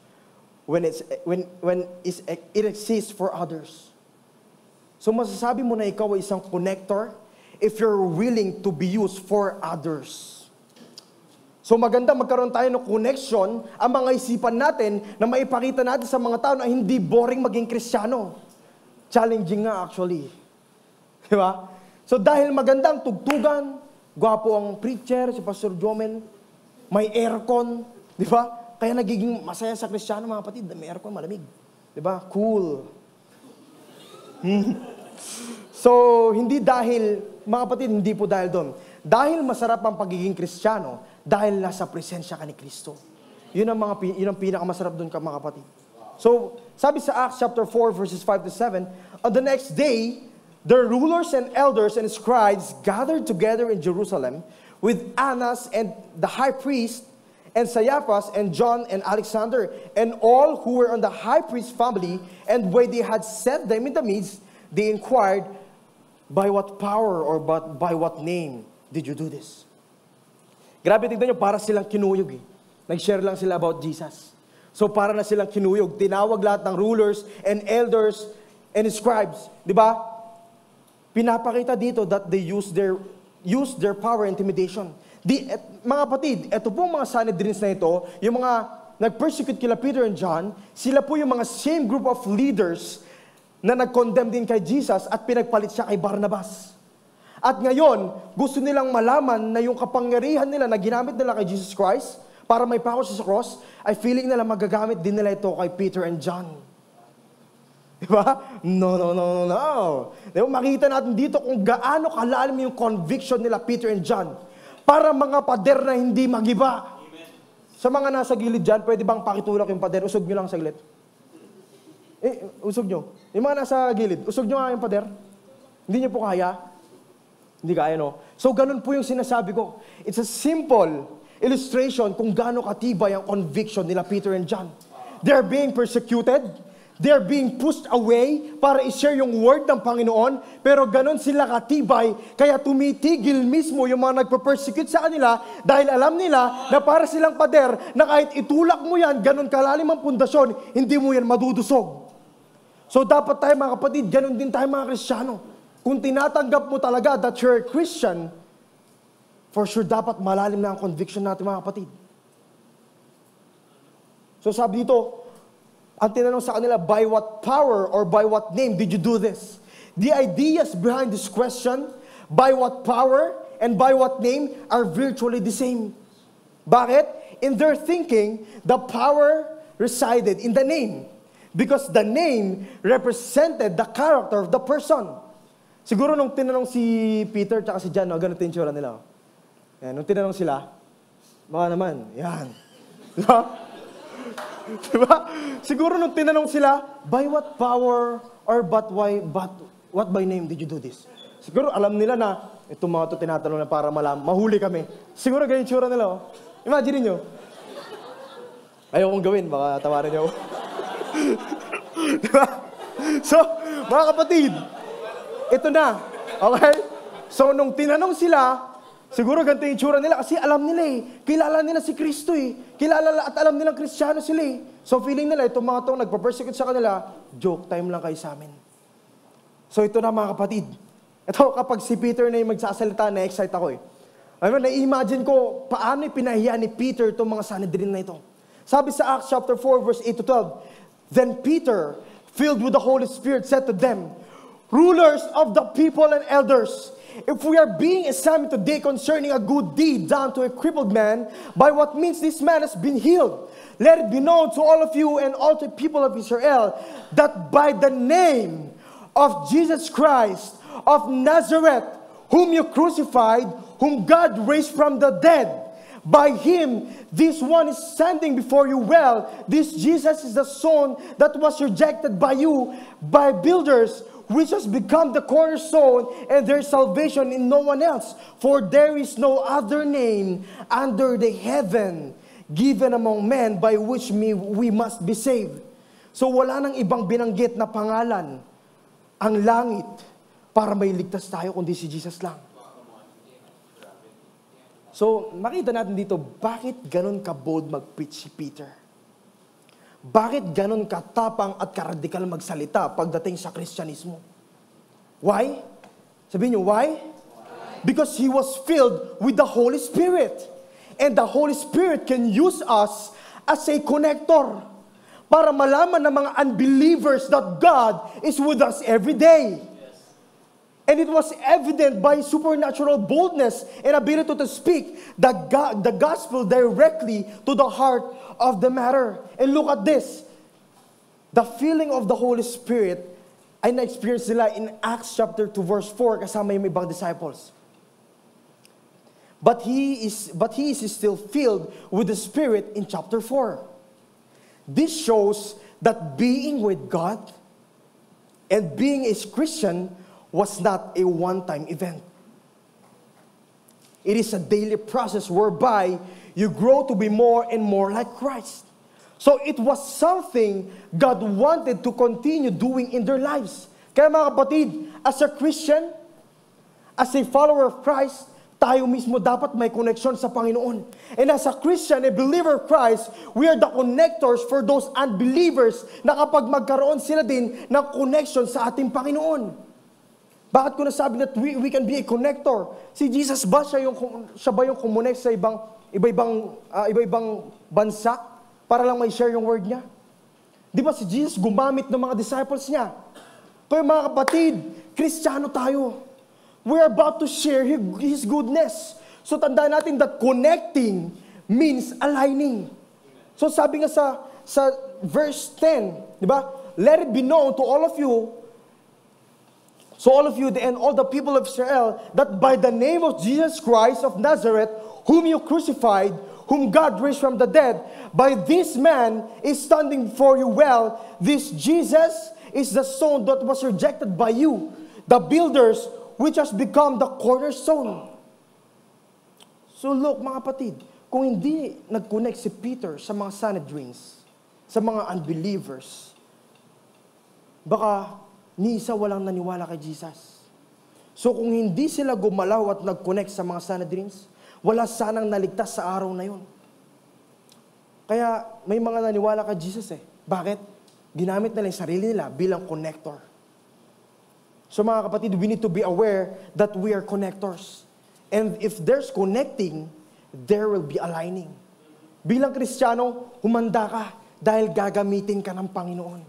when it exists for others. So masasabi mo na ikaw ay isang connector if you're willing to be used for others. So maganda magkaroon tayo ng connection ang mga isipan natin na maipakita natin sa mga tao na hindi boring maging Kristiyano. Challenging nga actually. Di ba? So dahil magandang tugtugan, gwapo ang preacher, si Pastor Jomel, may aircon, di ba? Kaya nagiging masaya sa Kristiyano, mga kapatid. May aircon, malamig. Di ba? Cool. So, hindi dahil, mga kapatid, hindi po dahil doon. Dahil masarap ang pagiging Kristiyano, dahil nasa presensya ka ni Kristo. Yun ang pinakamasarap doon, mga kapatid. So, sabi sa Acts chapter 4, verses 5 to 7, on the next day, the rulers and elders and scribes gathered together in Jerusalem with Annas and the high priest and Caiaphas and John and Alexander and all who were on the high priest's family, and when they had set them in the midst, they inquired, by what power or by what name did you do this? Grabe, tignan nyo, para silang kinuyog eh. Nag-share lang sila about Jesus. So para na silang kinuyog. Tinawag lahat ng rulers and elders and scribes. Di ba? Pinapakita dito that they use their power and intimidation. Mga kapatid, ito pong mga Sanhedrins na ito, yung mga nag-persecute kila Peter and John, sila po yung mga same group of leaders na nag-condemn din kay Jesus at pinagpalit siya kay Barnabas. At ngayon, gusto nilang malaman na yung kapangyarihan nila na ginamit nila kay Jesus Christ para may pako siya sa cross, ay feeling nila magagamit din nila ito kay Peter and John. Diba? No. Diba? Makita natin dito kung gaano kalalim yung conviction nila Peter and John. Para mga pader na hindi magiba. Amen. Sa mga nasa gilid dyan, pwede bang pakitulak yung pader? Usog nyo lang saglit. Usog nyo. Yung mga nasa gilid, usog nyo nga yung pader. Hindi nyo po kaya. Hindi kaya, no? So, ganun po yung sinasabi ko. It's a simple illustration kung gaano katibay ang conviction nila Peter and John. They're being persecuted. They're being pushed away para i-share yung word ng Panginoon. Pero ganun sila katibay, kaya tumitigil mismo yung mga nagpa-persecute sa kanila dahil alam nila na para silang pader na kahit itulak mo yan, ganun kalalim ang pundasyon, hindi mo yan madudusog. So dapat tayo mga kapatid, ganun din tayo mga Kristiyano. Kung tinatanggap mo talaga that you're a Christian, for sure dapat malalim na ang conviction natin mga kapatid. So sabi dito, ang tinanong sa kanila, by what power or by what name did you do this? The ideas behind this question, by what power and by what name, are virtually the same. Bakit? In their thinking, the power resided in the name. Because the name represented the character of the person. Siguro nung tinanong si Peter at si John, no, ganun yung tsura nila. Yan, nung tinanong sila, baka naman, yan. Diba? Diba? Siguro nung tinanong sila, by what power or what by name did you do this? Siguro alam nila na itong mga ito tinatanong na para mahuli kami. Siguro ganyan tsura nila. Oh. Imagine nyo. Ayaw kong gawin, baka tawarin niyo ako. Diba? So, mga kapatid, ito na. Okay? So, nung tinanong sila, siguro ganito yung itsura nila kasi alam nila eh. Kilala nila si Kristo eh. Kilala at alam nilang Kristiyano sila eh. So feeling nila, itong mga itong nagpa-persecute sa kanila, joke time lang kayo sa amin. So ito na mga kapatid. Ito kapag si Peter na yung magsasalita, na-excite ako eh. Na-imagine ko paano pinahiya ni Peter itong mga Sanhedrin na ito. Sabi sa Acts chapter 4 verse 8 to 12, Then Peter, filled with the Holy Spirit, said to them, Rulers of the people and elders, if we are being examined today concerning a good deed done to a crippled man, by what means this man has been healed, let it be known to all of you and all the people of Israel that by the name of Jesus Christ of Nazareth, whom you crucified, whom God raised from the dead, by him, this one is standing before you well. This Jesus is the Son that was rejected by you, by builders, which has become the cornerstone, and there is salvation in no one else. For there is no other name under the heaven given among men by which we must be saved. So wala nang ibang binanggit na pangalan ang langit para may ligtas tayo kundi si Jesus lang. So, makita natin dito, bakit ganun ka-bold mag-preach si Peter? Bakit ganun katapang at karadikal magsalita pagdating sa Kristyanismo? Why? Sabihin niyo, why? Because he was filled with the Holy Spirit. And the Holy Spirit can use us as a connector para malaman ng mga unbelievers that God is with us every day. And it was evident by supernatural boldness and ability to speak the gospel directly to the heart of the matter. And look at this. The feeling of the Holy Spirit ay na-experience nila in Acts chapter 2 verse 4 kasama yung ibang disciples. But he is still filled with the Spirit in chapter 4. This shows that being with God and being a Christian was not a one-time event. It is a daily process whereby you grow to be more and more like Christ. So it was something God wanted to continue doing in their lives. Kaya mga kapatid, as a Christian, as a follower of Christ, tayo mismo dapat may connection sa Panginoon. And as a Christian, a believer of Christ, we are the connectors for those unbelievers na kapag magkaroon sila din ng connection sa ating Panginoon. Bakit ko nasabi that we can be a connector? Si Jesus ba siya ba yung kumonect sa iba-ibang bansa para lang may share yung word niya? Di ba si Jesus gumamit ng mga disciples niya? Kaya mga kapatid, Kristiyano tayo. We're about to share His goodness. So tandaan natin that connecting means aligning. So sabi nga sa verse 10, di ba? Let it be known to all of you, and all the people of Israel, that by the name of Jesus Christ of Nazareth, whom you crucified, whom God raised from the dead, by this man is standing before you well. This Jesus is the Son that was rejected by you, the builders, which has become the cornerstone. So look mga kapatid, kung hindi nag-connect si Peter sa mga Sanhedrins, sa mga unbelievers, baka ni isa walang naniwala kay Jesus. So kung hindi sila gumalaw at nag-connect sa mga Sanhedrins, wala sanang naligtas sa araw na yun. Kaya may mga naniwala kay Jesus eh. Bakit? Ginamit nila yung sarili nila bilang connector. So mga kapatid, we need to be aware that we are connectors. And if there's connecting, there will be aligning. Bilang Kristiyano, humanda ka dahil gagamitin ka ng Panginoon.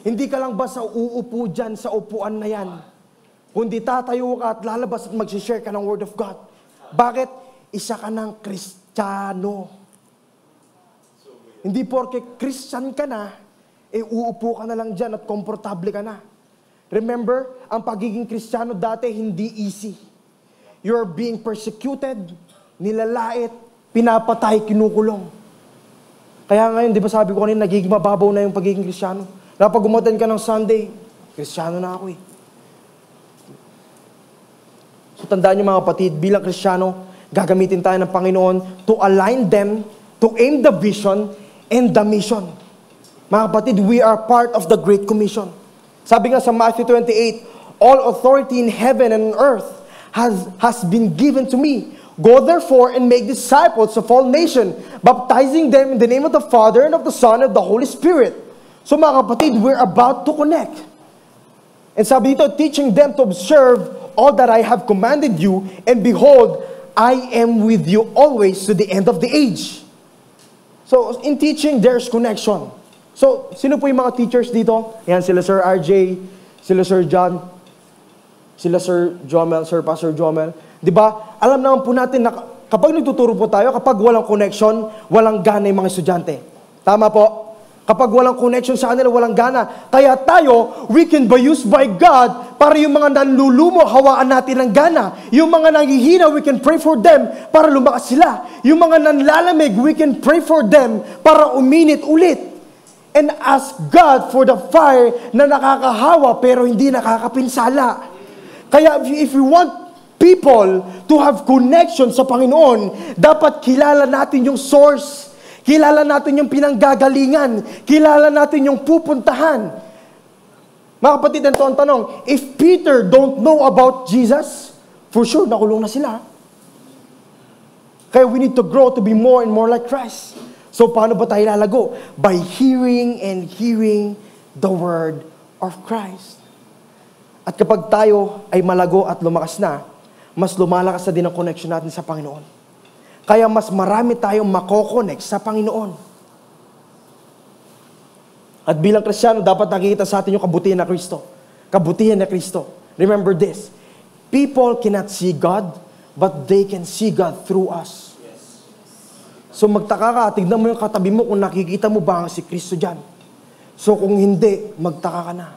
Hindi ka lang basta uupo dyan sa upuan na yan. Kundi tatayo ka at lalabas at mag-share ka ng Word of God. Bakit? Isa ka ng Kristiyano. Hindi porke Christian ka na, uupo ka na lang dyan at komportable ka na. Remember, ang pagiging Kristiyano dati hindi easy. You're being persecuted, nilalait, pinapatay, kinukulong. Kaya ngayon, di ba sabi ko kanina, nagiging mababaw na yung pagiging Kristiyano. Kapag umaten ka ng Sunday, Kristiyano na ako eh. So tandaan niyo mga kapatid, bilang Kristiyano, gagamitin tayo ng Panginoon to align them, to aim the vision and the mission. Mga kapatid, we are part of the Great Commission. Sabi nga sa Matthew 28, all authority in heaven and on earth has been given to me. Go therefore and make disciples of all nations, baptizing them in the name of the Father and of the Son and of the Holy Spirit. So mga kapatid, we're about to connect. And sabi dito, teaching them to observe all that I have commanded you, and behold, I am with you always to the end of the age. So, in teaching, there's connection. So, sino po yung mga teachers dito? Yan, sila Sir RJ, sila Sir John, sila Sir Jomel, Sir Pastor Jomel. Diba? Alam naman po natin na kapag nagtuturo po tayo, kapag walang connection, walang gana yung mga estudyante. Tama po? Kapag walang connection sa kanila, walang gana. Kaya tayo, we can be used by God para yung mga nanlulumo, hawaan natin ng gana. Yung mga nanghihina, we can pray for them para lumakas sila. Yung mga nanlalamig, we can pray for them para uminit ulit. And ask God for the fire na nakakahawa pero hindi nakakapinsala. Kaya if we want people to have connection sa Panginoon, dapat kilala natin yung source. Kilala natin yung pinanggagalingan. Kilala natin yung pupuntahan. Mga kapatid, ito ang tanong, if Peter don't know about Jesus, for sure, nakulong na sila. Kaya we need to grow to be more and more like Christ. So, paano ba tayo lalago? By hearing and hearing the word of Christ. At kapag tayo ay malago at lumakas na, mas lumalakas na din ang connection natin sa Panginoon. Kaya mas marami tayong mako-connect sa Panginoon. At bilang Kristiyano, dapat nakikita sa atin yung kabutihan na Kristo. Kabutihan na Kristo. Remember this. People cannot see God, but they can see God through us. So magtaka ka, tignan mo yung katabi mo kung nakikita mo ba ang si Kristo dyan. So kung hindi, magtaka ka na.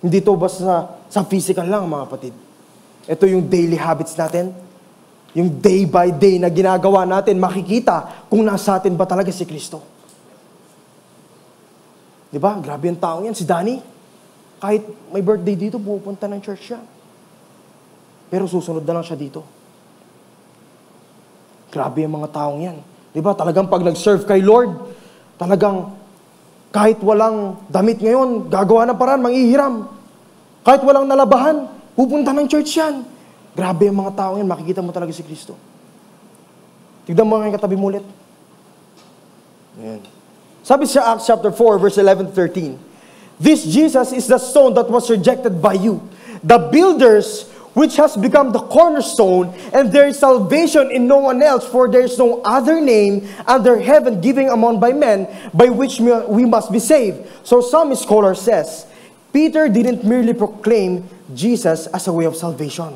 Hindi to basta sa physical lang, mga kapatid. Ito yung daily habits natin. Yung day by day na ginagawa natin, makikita kung nasa atin ba talaga si Kristo. Diba? Grabe yung taong yan. Si Danny, kahit may birthday dito, pupunta ng church siya. Pero susunod na lang siya dito. Grabe yung mga taong yan. Diba? Talagang pag nag-serve kay Lord, talagang kahit walang damit ngayon, gagawa ng paraan, manghihiram. Kahit walang nalabahan, pupunta ng church yan. Grabe yung mga tao yan, makikita mo talaga si Kristo. Tignan mo ang katabi mo ulit. Ayan. Sabi sa Acts chapter 4, verse 11-13, this Jesus is the stone that was rejected by you, the builders, which has become the cornerstone, and there is salvation in no one else, for there is no other name under heaven given among by men, by which we must be saved. So some scholar says, Peter didn't merely proclaim Jesus as a way of salvation.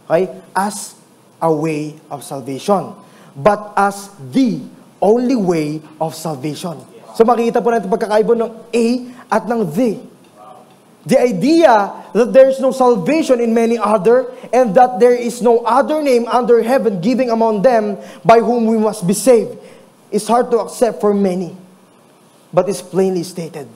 Okay? As a way of salvation. But as the only way of salvation. So makikita po natin pagkakaiba ng A at ng the. The idea that there is no salvation in many other, and that there is no other name under heaven given among them by whom we must be saved, is hard to accept for many. But is plainly stated.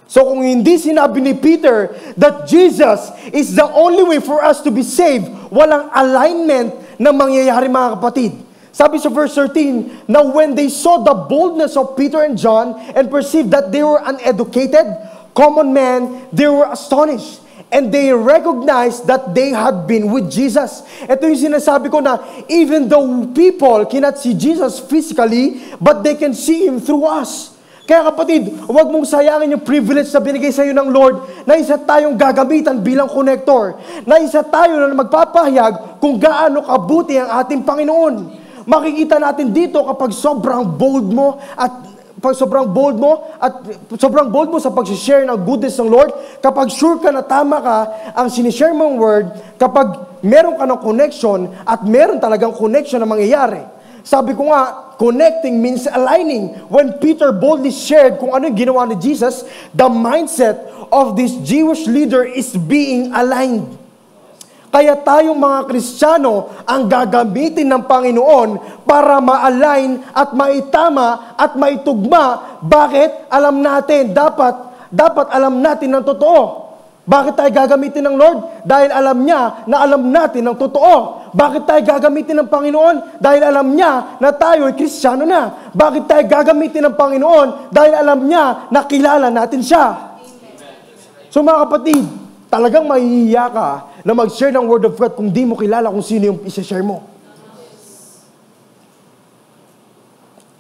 So kung hindi sinabi ni Peter that Jesus is the only way for us to be saved, walang alignment na mangyayari, mga kapatid. Sabi sa verse 13, now when they saw the boldness of Peter and John and perceived that they were uneducated, common men, they were astonished. And they recognized that they had been with Jesus. Ito yung sinasabi ko na even though people cannot see Jesus physically, but they can see Him through us. Kaya kapatid, huwag mong sayangin yung privilege na binigay sa iyo ng Lord na isa tayong gagamitan bilang connector. Na isa tayo na magpapahayag kung gaano kabuti ang ating Panginoon. Makikita natin dito kapag sobrang bold mo sa pag-share ng goodness ng Lord, kapag sure ka na tama ka ang sinishare mong word, kapag meron ka ng connection at meron talagang connection na mangyayari. Sabi ko nga, connecting means aligning. When Peter boldly shared kung ano yung ginawa ni Jesus, the mindset of this Jewish leader is being aligned. Kaya tayong mga Kristiyano ang gagamitin ng Panginoon para ma-align at maitama at maitugma. Bakit? Alam natin, dapat alam natin ng totoo. Bakit tayo gagamitin ng Lord? Dahil alam niya na alam natin ng totoo. Bakit tayo gagamitin ng Panginoon? Dahil alam niya na tayo ay Kristiyano na. Bakit tayo gagamitin ng Panginoon? Dahil alam niya na kilala natin siya. So mga kapatid, talagang mahihiya ka na mag-share ng Word of God kung di mo kilala kung sino yung isa-share mo.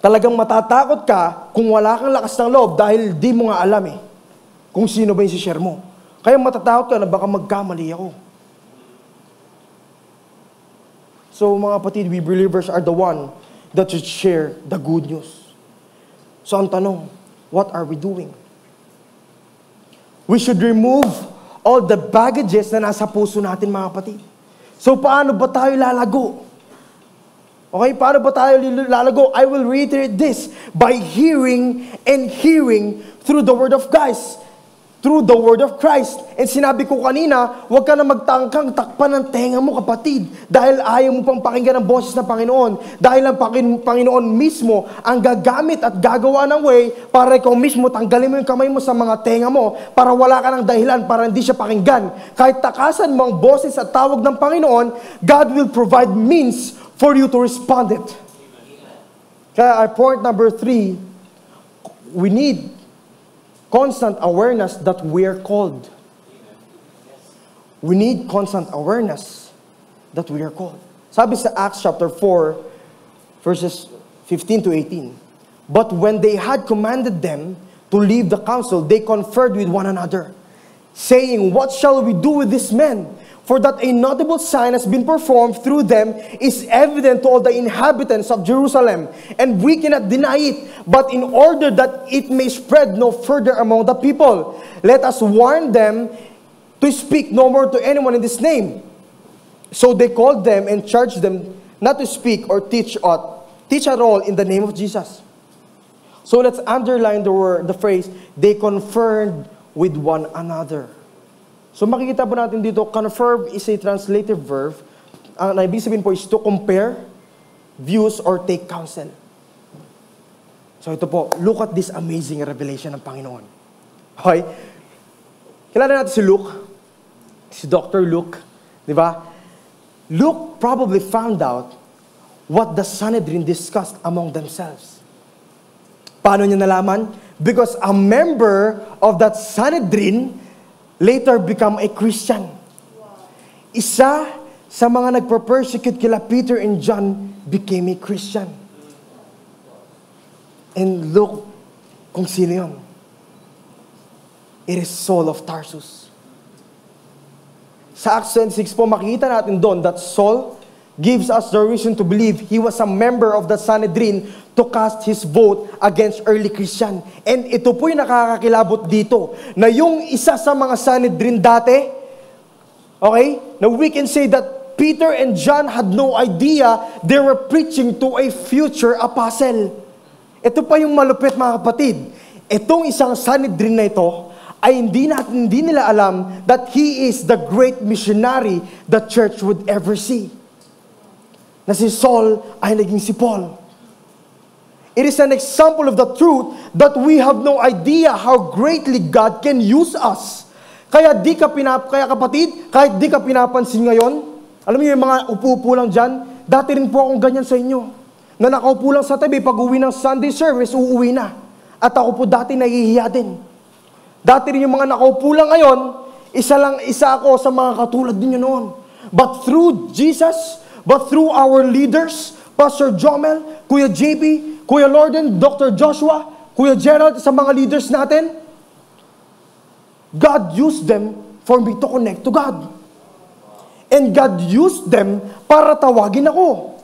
Talagang matatakot ka kung wala kang lakas ng loob dahil di mo nga alam kung sino ba yung isa-share mo. Kaya matatakot ka na baka magkamali ako. So mga kapatid, we believers are the one that should share the good news. So ang tanong, what are we doing? We should remove all the baggages na nasa puso natin, mga kapatid. So paano ba tayo lalago? Okay, paano ba tayo lalago? I will reiterate this, by hearing and hearing through the Word of Christ. Through the Word of Christ. And sinabi ko kanina, huwag ka na magtangkang takpan ng tenga mo, kapatid. Dahil ayaw mo pang pakinggan ang boses ng Panginoon. Dahil ang Panginoon mismo ang gagamit at gagawa ng way para ikaw mismo tanggalin mo yung kamay mo sa mga tenga mo para wala ka ng dahilan para hindi siya pakinggan. Kahit takasan mo ang boses at tawag ng Panginoon, God will provide means for you to respond it. Kaya point number 3, we need constant awareness that we are called. We need constant awareness that we are called. Sabi sa Acts chapter 4, verses 15 to 18. But when they had commanded them to leave the council, they conferred with one another, saying, what shall we do with this men? For that a notable sign has been performed through them is evident to all the inhabitants of Jerusalem, and we cannot deny it. But in order that it may spread no further among the people, let us warn them to speak no more to anyone in this name. So they called them and charged them not to speak or teach at all in the name of Jesus. So let's underline the phrase, they conferred with one another. So makikita po natin dito, confer is a translative verb. Ang ibig sabihin po is to compare views or take counsel. So ito po, look at this amazing revelation ng Panginoon. Okay? Kilala natin si Luke, si Dr. Luke, di ba? Luke probably found out what the Sanhedrin discussed among themselves. Paano niya nalaman? Because a member of that Sanhedrin later become a Christian. Isa sa mga nagper-persecute kila Peter and John became a Christian. And look kung sino yun. It is Saul of Tarsus. Sa Acts 26 po, makikita natin doon that Saul gives us the reason to believe he was a member of the Sanhedrin to cast his vote against early Christian. And ito po yung nakakakilabot dito, na yung isa sa mga Sanhedrin dati, okay, na we can say that Peter and John had no idea they were preaching to a future apostle. Ito pa yung malupit, mga kapatid. Itong isang Sanhedrin na ito, ay hindi nila alam that he is the great missionary the church would ever see. Na si Saul ay naging si Paul. It is an example of the truth that we have no idea how greatly God can use us. Kaya kapatid, kahit di ka pinapansin ngayon, alam niyo yung mga upo-upo lang dyan, dati rin po akong ganyan sa inyo. Na nakaupo lang sa tabi, pag uwi ng Sunday service, uuwi na. At ako po dati nahihiya din. Dati rin yung mga nakaupo lang ngayon, isa ako sa mga katulad ninyo noon. But through Jesus, but through our leaders, Pastor Jomel, Kuya JP, Kuya Lorden, Dr. Joshua, Kuya Gerald, sa mga leaders natin, God used them for me to connect to God. And God used them para tawagin ako.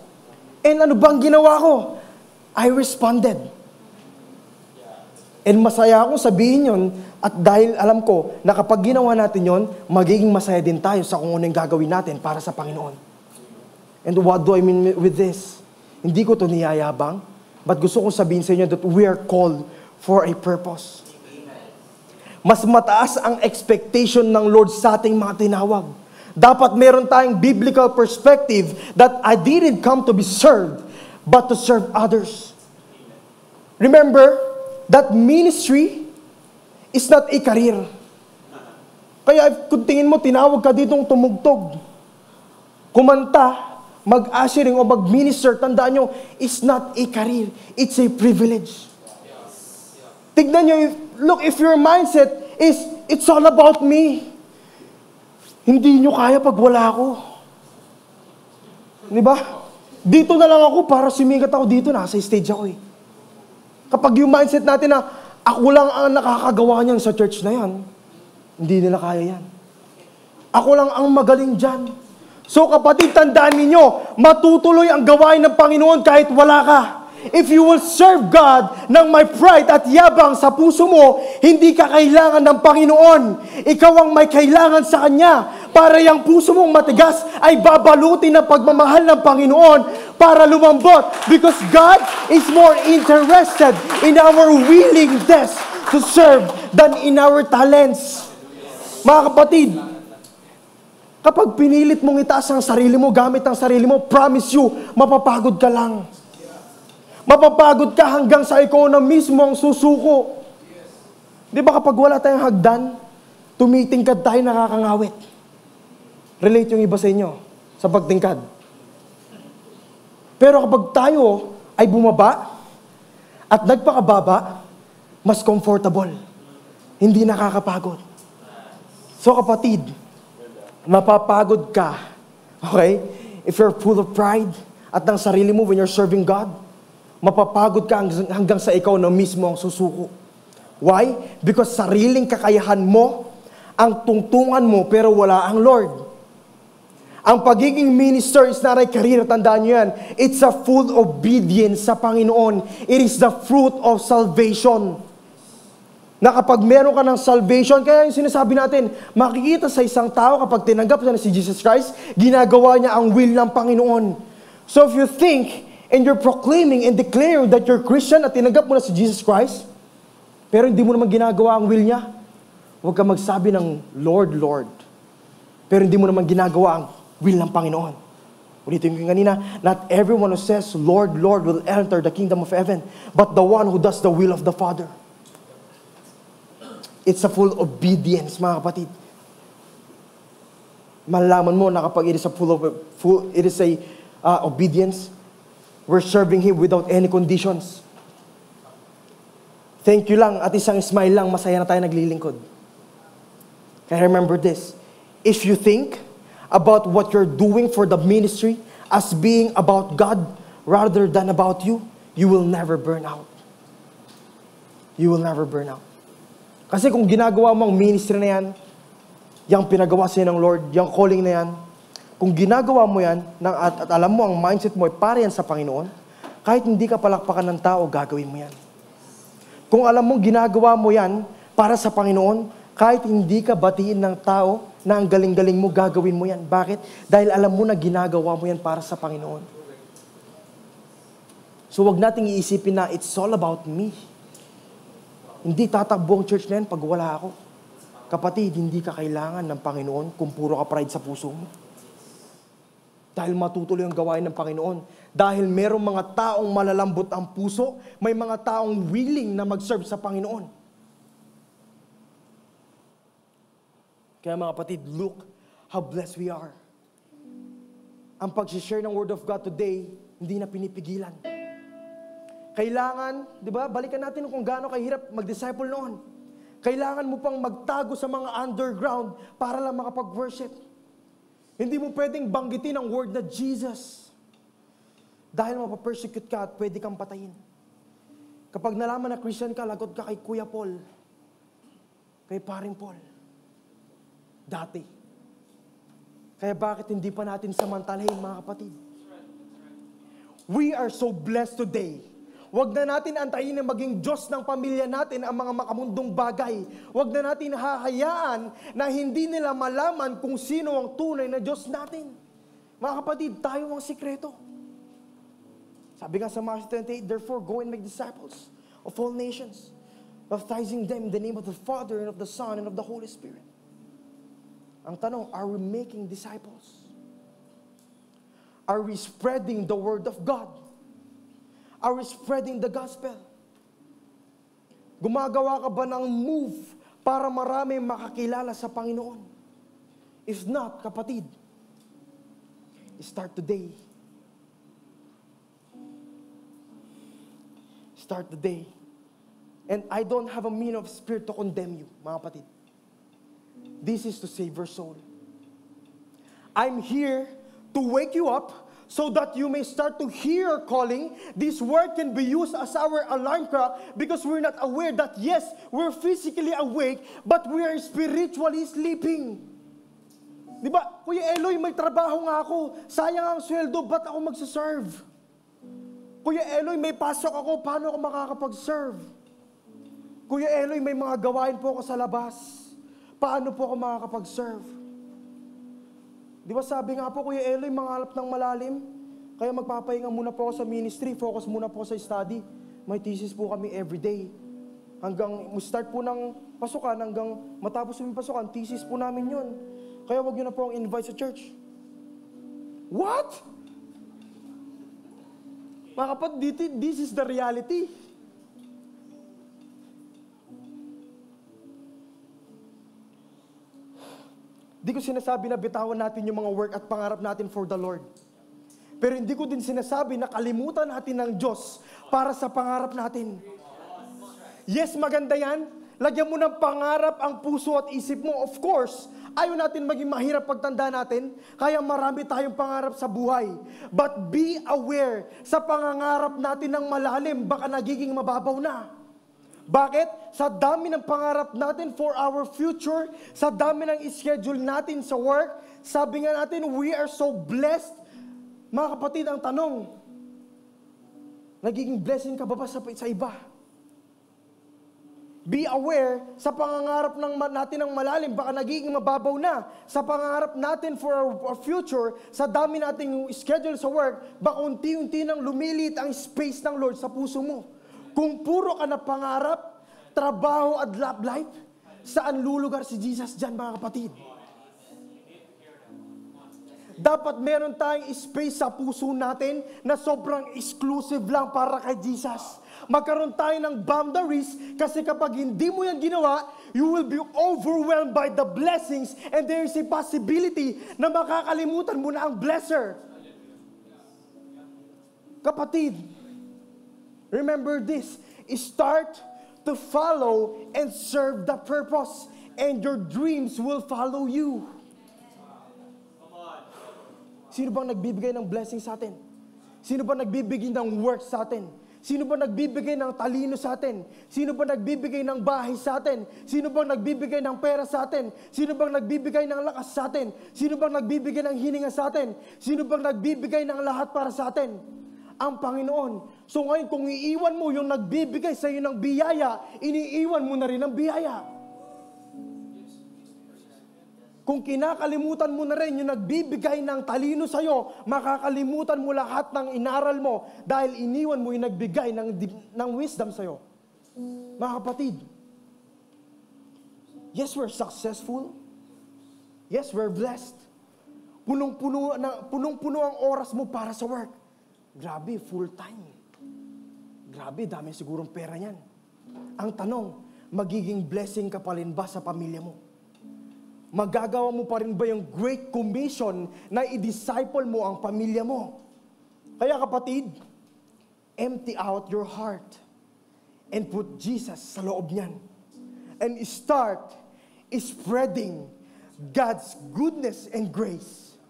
And ano bang ginawa ko? I responded. And masaya akong sabihin yon, at dahil alam ko na kapag ginawa natin yon, magiging masaya din tayo sa kung ano yung gagawin natin para sa Panginoon. And what do I mean with this? Hindi ko ito niyayabang, but gusto kong sabihin sa inyo that we are called for a purpose. Mas mataas ang expectation ng Lord sa ating mga tinawag. Dapat meron tayong biblical perspective that I didn't come to be served, but to serve others. Remember that ministry is not a career. Kaya kung tingin mo, tinawag ka ditong tumugtog, kumanta, mag-ushering o mag-minister, tandaan nyo, it's not a career. It's a privilege. Tignan nyo, look, if your mindset is, it's all about me, hindi nyo kaya pag wala ako. Di ba? Dito na lang ako para sumigat ako dito, nasa stage ako eh. Kapag yung mindset natin na, ako lang ang nakakagawa niyan sa church na yan, Hindi nila kaya yan. Ako lang ang magaling dyan. So kapatid, tandaan ninyo, matutuloy ang gawain ng Panginoon kahit wala ka. If you will serve God ng may pride at yabang sa puso mo, hindi ka kailangan ng Panginoon. Ikaw ang may kailangan sa Kanya. Para yung puso mong matigas ay babalutin ng pagmamahal ng Panginoon para lumambot. Because God is more interested in our willingness to serve than in our talents. Mga kapatid, kapag pinilit mong itaas ang sarili mo, gamit ang sarili mo, promise you, mapapagod ka lang. Mapapagod ka hanggang sa ikaw na mismo ang susuko. Di ba kapag wala tayong hagdan, tumitingkad tayo, nakakangawit. Relate yung iba sa inyo sa pagtingkad. Pero kapag tayo ay bumaba at nagpakababa, mas comfortable. Hindi nakakapagod. So kapatid, mapapagod ka. Okay? If you're full of pride at ng sarili mo when you're serving God, mapapagod ka hanggang sa ikaw na mismo ang susuko. Why? Because sariling kakayahan mo ang tungtungan mo pero wala ang Lord. Ang pagiging minister is not a career, tandaan nyo yan. It's a full obedience sa Panginoon. It is the fruit of salvation. Na kapag meron ka ng salvation, kaya yung sinasabi natin, makikita sa isang tao kapag tinanggap na si Jesus Christ, ginagawa niya ang will ng Panginoon. So if you think, and you're proclaiming and declaring that you're Christian at tinanggap mo na si Jesus Christ, pero hindi mo naman ginagawa ang will niya, huwag ka magsabi ng Lord, Lord. Pero hindi mo naman ginagawa ang will ng Panginoon. Ulitin ko yung kanina, not everyone who says, Lord, Lord, will enter the kingdom of heaven, but the one who does the will of the Father. It's a full obedience, mga kapatid. Malalaman mo na kapag it is a obedience, we're serving Him without any conditions. Thank you lang at isang smile lang, masaya na tayo naglilingkod. Kaya remember this, if you think about what you're doing for the ministry as being about God rather than about you, you will never burn out. You will never burn out. Kasi kung ginagawa mo ang ministry na yan, yung pinagawa sa'yo ng Lord, yung calling na yan, kung ginagawa mo yan, at alam mo ang mindset mo ay para yan sa Panginoon, kahit hindi ka palakpakan ng tao, gagawin mo yan. Kung alam mo ginagawa mo yan para sa Panginoon, kahit hindi ka batiin ng tao na ang galing-galing mo, gagawin mo yan. Bakit? Dahil alam mo na ginagawa mo yan para sa Panginoon. So wag nating iisipin na it's all about me. Hindi tatakbo ang church na yan pag wala ako. Kapatid, hindi ka kailangan ng Panginoon kung puro ka pride sa puso mo. Dahil matutuloy ang gawain ng Panginoon. Dahil merong mga taong malalambot ang puso, may mga taong willing na mag-serve sa Panginoon. Kaya mga kapatid, look how blessed we are. Ang pag-share ng Word of God today, hindi na pinipigilan. Kailangan, di ba, balikan natin kung gaano kahirap mag-disciple noon. Kailangan mo pang magtago sa mga underground para lang makapag-worship. Hindi mo pwedeng banggitin ang word na Jesus. Dahil mapapersecute ka at pwede kang patayin. Kapag nalaman na Christian ka, lagot ka kay Kuya Paul. Kay Paring Paul. Dati. Kaya bakit hindi pa natin samantalahin, mga kapatid? We are so blessed today. Huwag na natin antayin na maging Diyos ng pamilya natin ang mga makamundong bagay. Huwag na natin hahayaan na hindi nila malaman kung sino ang tunay na Diyos natin. Mga kapatid, tayo ang sikreto. Sabi nga sa Matthew 28, therefore go and make disciples of all nations, baptizing them in the name of the Father and of the Son and of the Holy Spirit. Ang tanong, are we making disciples? Are we spreading the Word of God? Are we spreading the gospel? Gumagawa ka ba ng move para marami makakilala sa Panginoon? If not, kapatid, start today. Start today. And I don't have a mean of spirit to condemn you, mga kapatid. This is to save your soul. I'm here to wake you up, so that you may start to hear calling. This word can be used as our alarm clock because we're not aware that yes, we're physically awake, but we are spiritually sleeping. Di ba? Kuya Eloy, may trabaho nga ako. Sayang ang sweldo, ba't ako magsaserve? Kuya Eloy, may pasok ako, paano ako makakapag-serve? Kuya Eloy, may mga gawain po ako sa labas. Paano po ako makakapag-serve? Di ba sabi nga po, Kuya Eloy, mangalap ng malalim. Kaya magpapahinga muna po ako sa ministry, focus muna po sa study. May thesis po kami everyday. Hanggang start po ng pasukan, hanggang matapos yung pasukan, thesis po namin yun. Kaya wag nyo na po ang invite sa church. What? Mga kapatid, this is the reality. Hindi ko sinasabi na bitawan natin yung mga work at pangarap natin for the Lord. Pero hindi ko din sinasabi na kalimutan natin ng Diyos para sa pangarap natin. Yes, maganda yan. Lagyan mo ng pangarap ang puso at isip mo. Of course, ayaw natin maging mahirap pagtanda natin. Kaya marami tayong pangarap sa buhay. But be aware, sa pangangarap natin ng malalim, baka nagiging mababaw na. Bakit? Sa dami ng pangarap natin for our future, sa dami ng schedule natin sa work, sabi nga natin, we are so blessed. Mga kapatid, ang tanong, nagiging blessing ka ba sa iba? Be aware, sa pangangarap natin ng malalim, baka nagiging mababaw na. Sa pangangarap natin for our future, sa dami nating schedule sa work, baka unti-unti nang lumilit ang space ng Lord sa puso mo. Kung puro ka na pangarap, trabaho at love life, saan lulugar si Jesus dyan, mga kapatid? Dapat meron tayong space sa puso natin na sobrang exclusive lang para kay Jesus. Magkaroon tayo ng boundaries kasi kapag hindi mo yan ginawa, you will be overwhelmed by the blessings and there is a possibility na makakalimutan mo na ang blesser. Kapatid, remember this, start to follow and serve the purpose and your dreams will follow you. Sino bang nagbibigay ng blessing sa atin? Sino bang nagbibigay ng work sa atin? Sino bang nagbibigay ng talino sa atin? Sino bang nagbibigay ng bahay sa atin? Sino bang nagbibigay ng pera sa atin? Sino bang nagbibigay ng lakas sa atin? Sino bang nagbibigay ng hininga sa atin? Sino bang nagbibigay ng lahat para sa atin? Ang Panginoon. So ngayon, kung iiwan mo yung nagbibigay sa iyo ng biyaya, iniiwan mo na rin ang biyaya. Kung kinakalimutan mo na rin yung nagbibigay ng talino sa iyo, makakalimutan mo lahat ng inaral mo dahil iniwan mo yung nagbigay ng wisdom sa iyo. Mga kapatid, yes, we're successful. Yes, we're blessed. Punong-puno ang oras mo para sa work. Grabe, full time. Grabe, dami sigurong pera yan. Ang tanong, magiging blessing ka pa rin ba sa pamilya mo? Magagawa mo pa rin ba yung great commission na i-disciple mo ang pamilya mo? Kaya kapatid, empty out your heart and put Jesus sa loob niyan. And start spreading God's goodness and grace.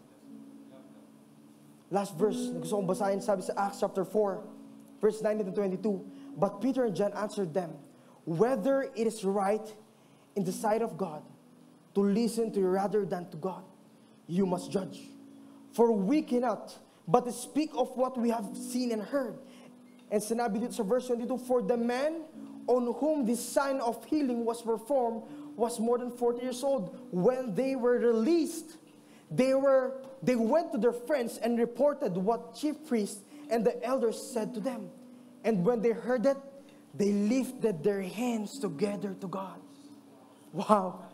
Last verse, gusto kong basahin, sabi sa Acts chapter 4, verse 19 to 22. But Peter and John answered them, whether it is right in the sight of God to listen to you rather than to God, you must judge. For we cannot but speak of what we have seen and heard. And sinabi dito sa verse 22, for the man on whom this sign of healing was performed was more than 40 years old. When they were released, they went to their friends and reported what chief priests and the elders said to them. And when they heard it, they lifted their hands together to God. Wow!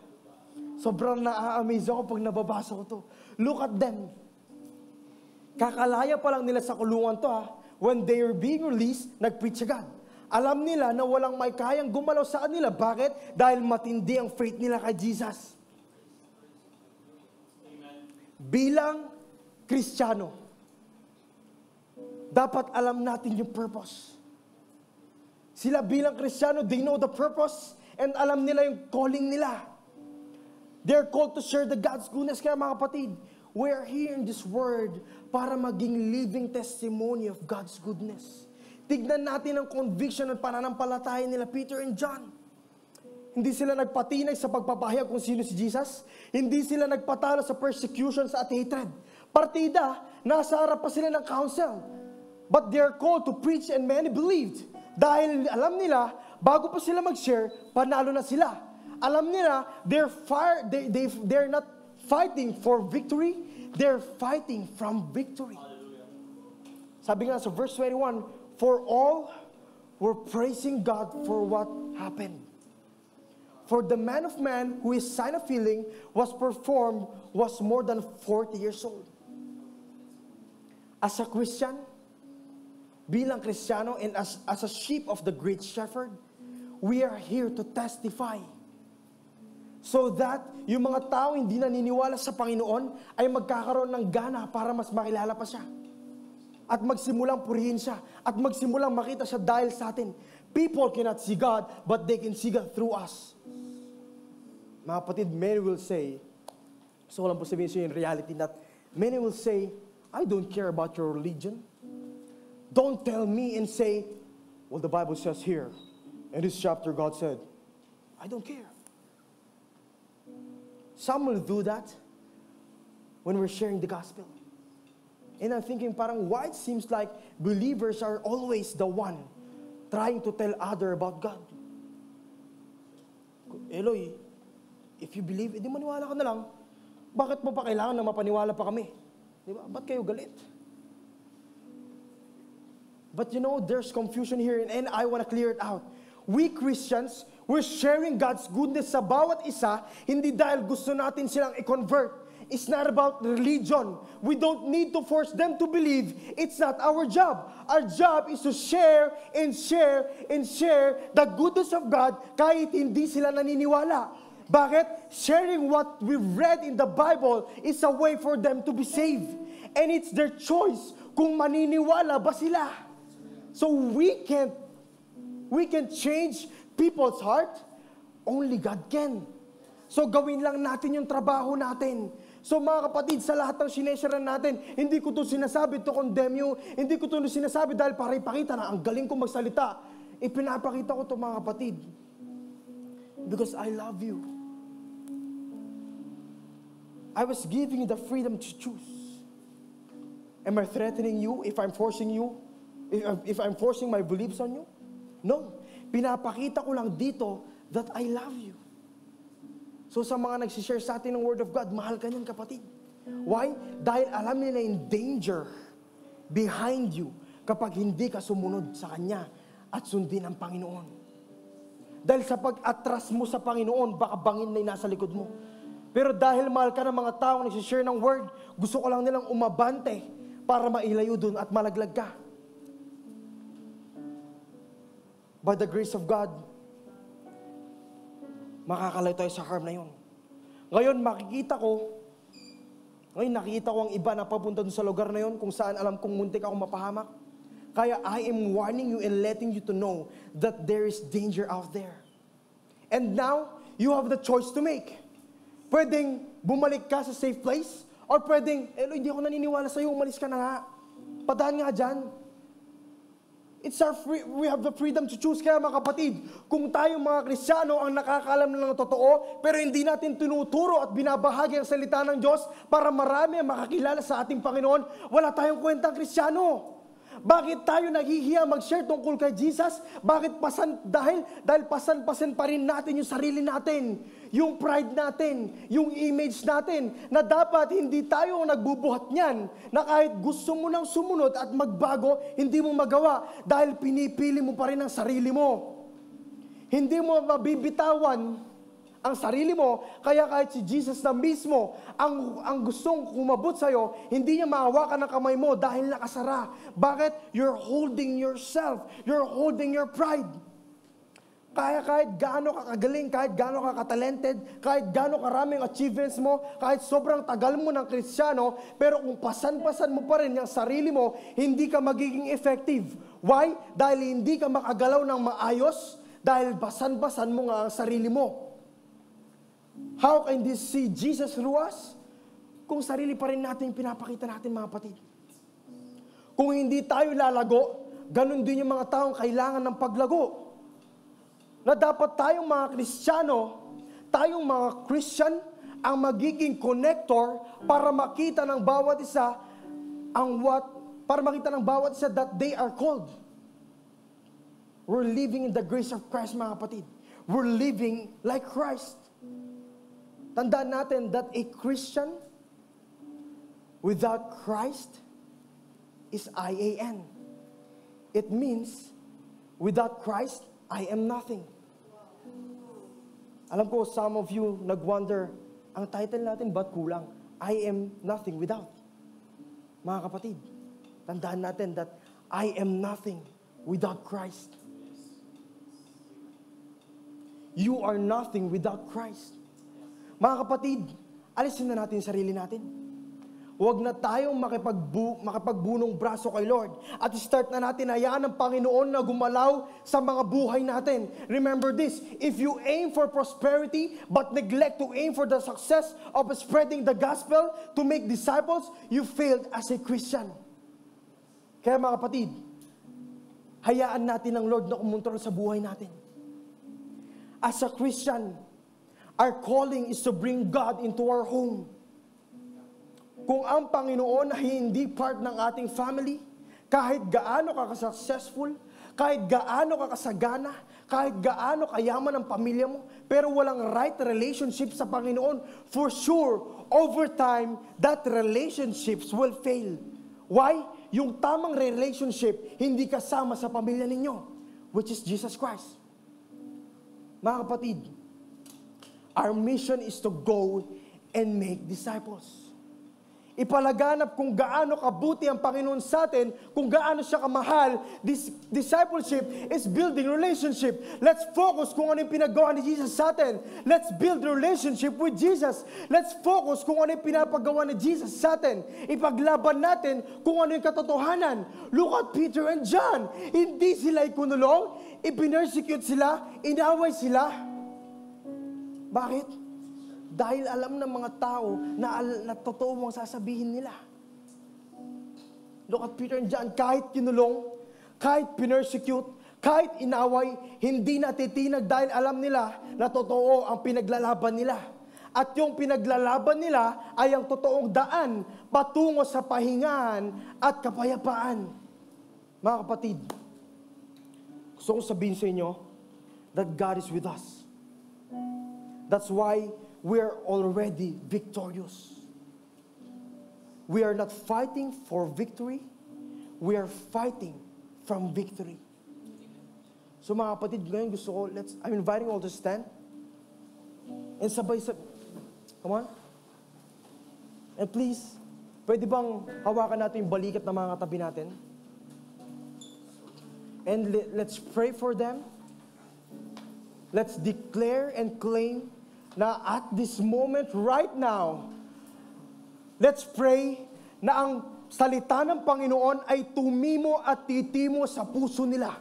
Sobrang na-amaze ako pag nababasa ko to. Look at them. Kakalaya pa lang nila sa kulungan to ha. When they were being released, nag-preach agad. Alam nila na walang may kayang gumalaw sa kanila. Bakit? Dahil matindi ang faith nila kay Jesus. Bilang Kristiyano, dapat alam natin yung purpose. Sila bilang Kristiyano, they know the purpose and alam nila yung calling nila. They're called to share the God's goodness. Kaya mga kapatid, We are here in this word para maging living testimony of God's goodness. Tignan natin ang conviction at pananampalataya nila Peter and John. Hindi sila nagpatinay sa pagpapahayag kung sino si Jesus. Hindi sila nagpatalo sa persecutions at hatred. Partida, nasa harap pa sila ng council. But they are called to preach and many believed. Dahil alam nila, bago pa sila mag-share, panalo na sila. Alam nila, they're not fighting for victory, they're fighting from victory. Sabi nga sa verse 21, for all were praising God for what happened. For the man of man who is sign of healing was more than 40 years old. As a Christian, bilang Kristiyano, and as a sheep of the great shepherd, we are here to testify. So that yung mga tao hindi naniniwala sa Panginoon ay magkakaroon ng gana para mas makilala pa siya. At magsimulang purihin siya. At magsimulang makita siya dahil sa atin. People cannot see God, but they can see God through us. Mga kapatid, many will say, so walang po sabihin siya in reality that many will say, I don't care about your religion. Don't tell me and say, well, the Bible says here, in this chapter, God said, I don't care. Some will do that when we're sharing the gospel. And I'm thinking, parang why it seems like believers are always the one trying to tell other about God. Eloy, if you believe, edi maniwala ka na lang. Bakit mo pa kailangan na mapaniwala pa kami? Di ba? Ba't kayo galit? But you know, there's confusion here and I want to clear it out. We Christians, we're sharing God's goodness sa bawat isa, hindi dahil gusto natin silang i-convert. It's not about religion. We don't need to force them to believe. It's not our job. Our job is to share and share and share the goodness of God kahit hindi sila naniniwala. Bakit? Sharing what we've read in the Bible is a way for them to be saved. And it's their choice kung maniniwala ba sila. So we can change people's heart. Only God can. So gawin lang natin yung trabaho natin. So mga kapatid, sa lahat ng sineshare natin, hindi ko ito sinasabi to condemn you, hindi ko ito sinasabi dahil para ipakita na ang galing kong magsalita. Ipinapakita ko ito mga kapatid. Because I love you. I was giving you the freedom to choose. Am I threatening you if I'm forcing you? If I'm forcing my beliefs on you? No. Pinapakita ko lang dito that I love you. So sa mga nagsishare sa atin ng Word of God, mahal ka niyan kapatid. Why? Dahil alam nila yung danger behind you kapag hindi ka sumunod sa Kanya at sundin ang Panginoon. Dahil sa pag-atras mo sa Panginoon, baka bangin na yung nasa likod mo. Pero dahil mahal ka ng mga taong nagsishare ng Word, gusto ko lang nilang umabante para mailayo dun at malaglag ka. By the grace of God, makakalayo tayo sa harm na yun. Ngayon, nakikita ko ang iba na papunta dun sa lugar na yun kung saan alam kong muntik ako mapahamak. Kaya I am warning you and letting you to know that there is danger out there. And now, you have the choice to make. Pwedeng bumalik ka sa safe place or pwedeng, hindi ako naniniwala sa'yo, umalis ka na nga. Padaan nga dyan. We have the freedom to choose. Kaya mga kapatid, kung tayong mga Kristiyano ang nakakaalam lang ng totoo, pero hindi natin tinuturo at binabahagi ang salita ng Diyos para marami ang makakilala sa ating Panginoon, wala tayong kwentang Kristiyano. Bakit tayo naghihiya mag-share tungkol kay Jesus? Bakit dahil pasan-pasan pa rin natin yung sarili natin, yung pride natin, yung image natin, na dapat hindi tayo nagbubuhat niyan, na kahit gusto mo nang sumunod at magbago, hindi mo magawa dahil pinipili mo pa rin ang sarili mo. Hindi mo mabibitawan ang sarili mo, kaya kahit si Jesus na mismo ang gustong kumabot sa'yo, hindi niya maawakan ang kamay mo dahil nakasara. Bakit? You're holding yourself. You're holding your pride. Kaya kahit gaano ka kagaling, kahit gaano ka katalented, kahit gaano karaming achievements mo, kahit sobrang tagal mo ng Kristiyano, pero kung pasan-pasan mo pa rin yung sarili mo, hindi ka magiging effective. Why? Dahil hindi ka makagalaw ng maayos, dahil basan-basan mo nga ang sarili mo. How can this see Jesus through us? kung sarili pa rin natin yung pinapakita natin, mga kapatid. Kung hindi tayo lalago, ganun din yung mga taong kailangan ng paglago. Na dapat tayong mga Kristiyano, tayong mga Christian, ang magiging connector para makita ng bawat isa that they are called. We're living in the grace of Christ, mga kapatid. We're living like Christ. Tandaan natin that a Christian without Christ is IAN. It means, without Christ, I am nothing. Alam ko, some of you nag-wonder, ang title natin, ba't kulang? I am nothing without. Mga kapatid, tandaan natin that I am nothing without Christ. You are nothing without Christ. Mga kapatid, alisin na natin yung sarili natin. Huwag na tayong makipagbunong braso kay Lord. At start na natin, hayaan ng Panginoon na gumalaw sa mga buhay natin. Remember this, if you aim for prosperity but neglect to aim for the success of spreading the gospel to make disciples, you failed as a Christian. Kaya mga kapatid, hayaan natin ang Lord na kumontrol sa buhay natin. As a Christian, our calling is to bring God into our home. Kung ang Panginoon ay hindi part ng ating family, kahit gaano ka ka-successful, kahit gaano ka kasagana, kahit gaano kayaman ang pamilya mo, pero walang right relationship sa Panginoon, for sure, over time, that relationships will fail. Why? Yung tamang relationship, hindi kasama sa pamilya ninyo, which is Jesus Christ. Mga kapatid, our mission is to go and make disciples. Ipalaganap kung gaano kabuti ang Panginoon sa atin, kung gaano siya kamahal. This discipleship is building relationship. Let's focus kung ano yung pinagawa ni Jesus sa atin. Let's build relationship with Jesus. Let's focus kung ano yung pinapagawa ni Jesus sa atin. Ipaglaban natin kung ano yung katotohanan. Look at Peter and John. Hindi sila ikunulong, ipinersecute sila, inaway sila. Bakit? Dahil alam ng mga tao na totoo ang sasabihin nila. Look at Peter and John, kahit kinulong, kahit pinersecute, kahit inaway, hindi natitinag dahil alam nila na totoo ang pinaglalaban nila. At yung pinaglalaban nila ay ang totoong daan patungo sa pahingahan at kapayapaan. Mga kapatid, gusto kong sabihin sa inyo that God is with us. That's why we are already victorious. We are not fighting for victory. We are fighting from victory. So mga kapatid, ngayon gusto ko, I'm inviting all to stand. And come on. And please, pwede bang hawakan natin yung balikat ng mga katabi natin? And let's pray for them. Let's declare and claim na at this moment, right now, let's pray na ang salita ng Panginoon ay tumimo at titimo sa puso nila.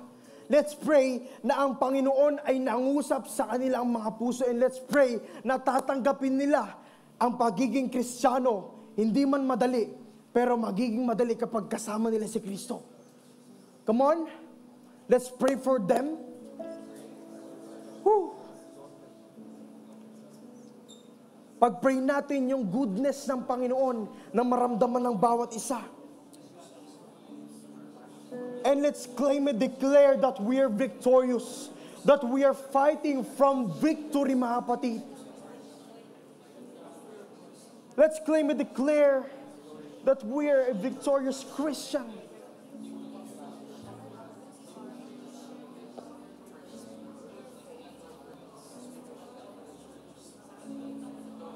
Let's pray na ang Panginoon ay nangusap sa kanilang mga puso, and let's pray na tatanggapin nila ang pagiging Kristiyano. Hindi man madali, pero magiging madali kapag kasama nila si Kristo. Come on, let's pray for them. Woo! Pag-pray natin yung goodness ng Panginoon na maramdaman ng bawat isa. And let's claim and declare that we are victorious. That we are fighting from victory, mga kapatid. Let's claim and declare that we are a victorious Christian.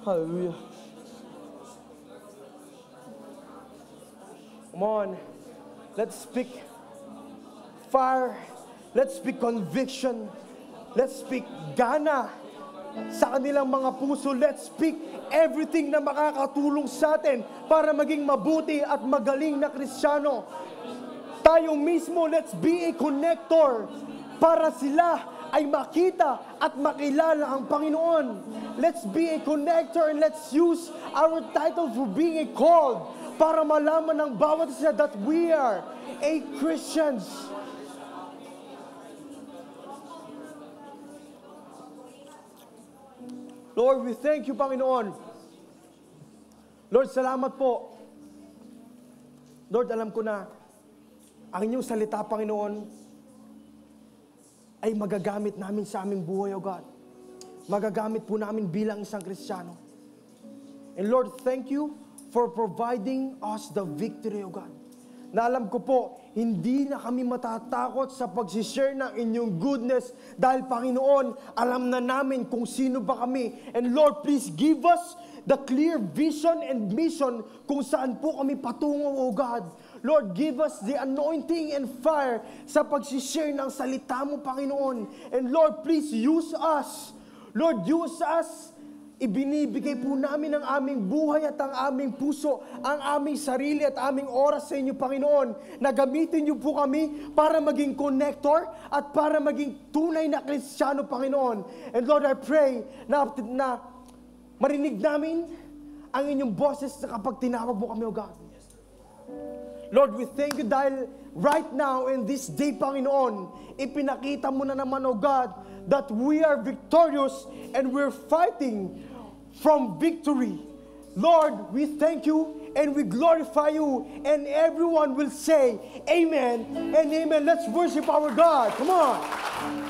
Hallelujah. Come on. Let's speak fire. Let's speak conviction. Let's speak gana sa kanilang mga puso. Let's speak everything na makakatulong sa atin para maging mabuti at magaling na Kristiyano. Tayo mismo, let's be a connector para sila ay makita at makilala ang Panginoon. Let's be a connector and let's use our title for being a called para malaman ng bawat isa that we are a Christians. Lord, we thank you, Panginoon. Lord, salamat po. Lord, alam ko na ang inyong salita, Panginoon, ay magagamit namin sa aming buhay, O God. Magagamit po namin bilang isang Kristiyano. And Lord, thank you for providing us the victory, O God. Na alam ko po, hindi na kami matatakot sa pag-share ng inyong goodness dahil, Panginoon, alam na namin kung sino ba kami. And Lord, please give us the clear vision and mission kung saan po kami patungo, O God. Lord, give us the anointing and fire sa pag-share ng salita mo, Panginoon. And Lord, please use us. Lord, use us. Ibinibigay po namin ang aming buhay at ang aming puso, ang aming sarili at aming oras sa inyo, Panginoon, na gamitin niyo po kami para maging connector at para maging tunay na Kristiyano, Panginoon. And Lord, I pray na marinig namin ang inyong boses kapag tinawag mo kami, O God. Lord, we thank you dahil right now in this day, Panginoon, ipinakita mo na naman, O God, that we are victorious and we're fighting from victory. Lord, we thank you and we glorify you, and everyone will say amen and amen. Let's worship our God. Come on.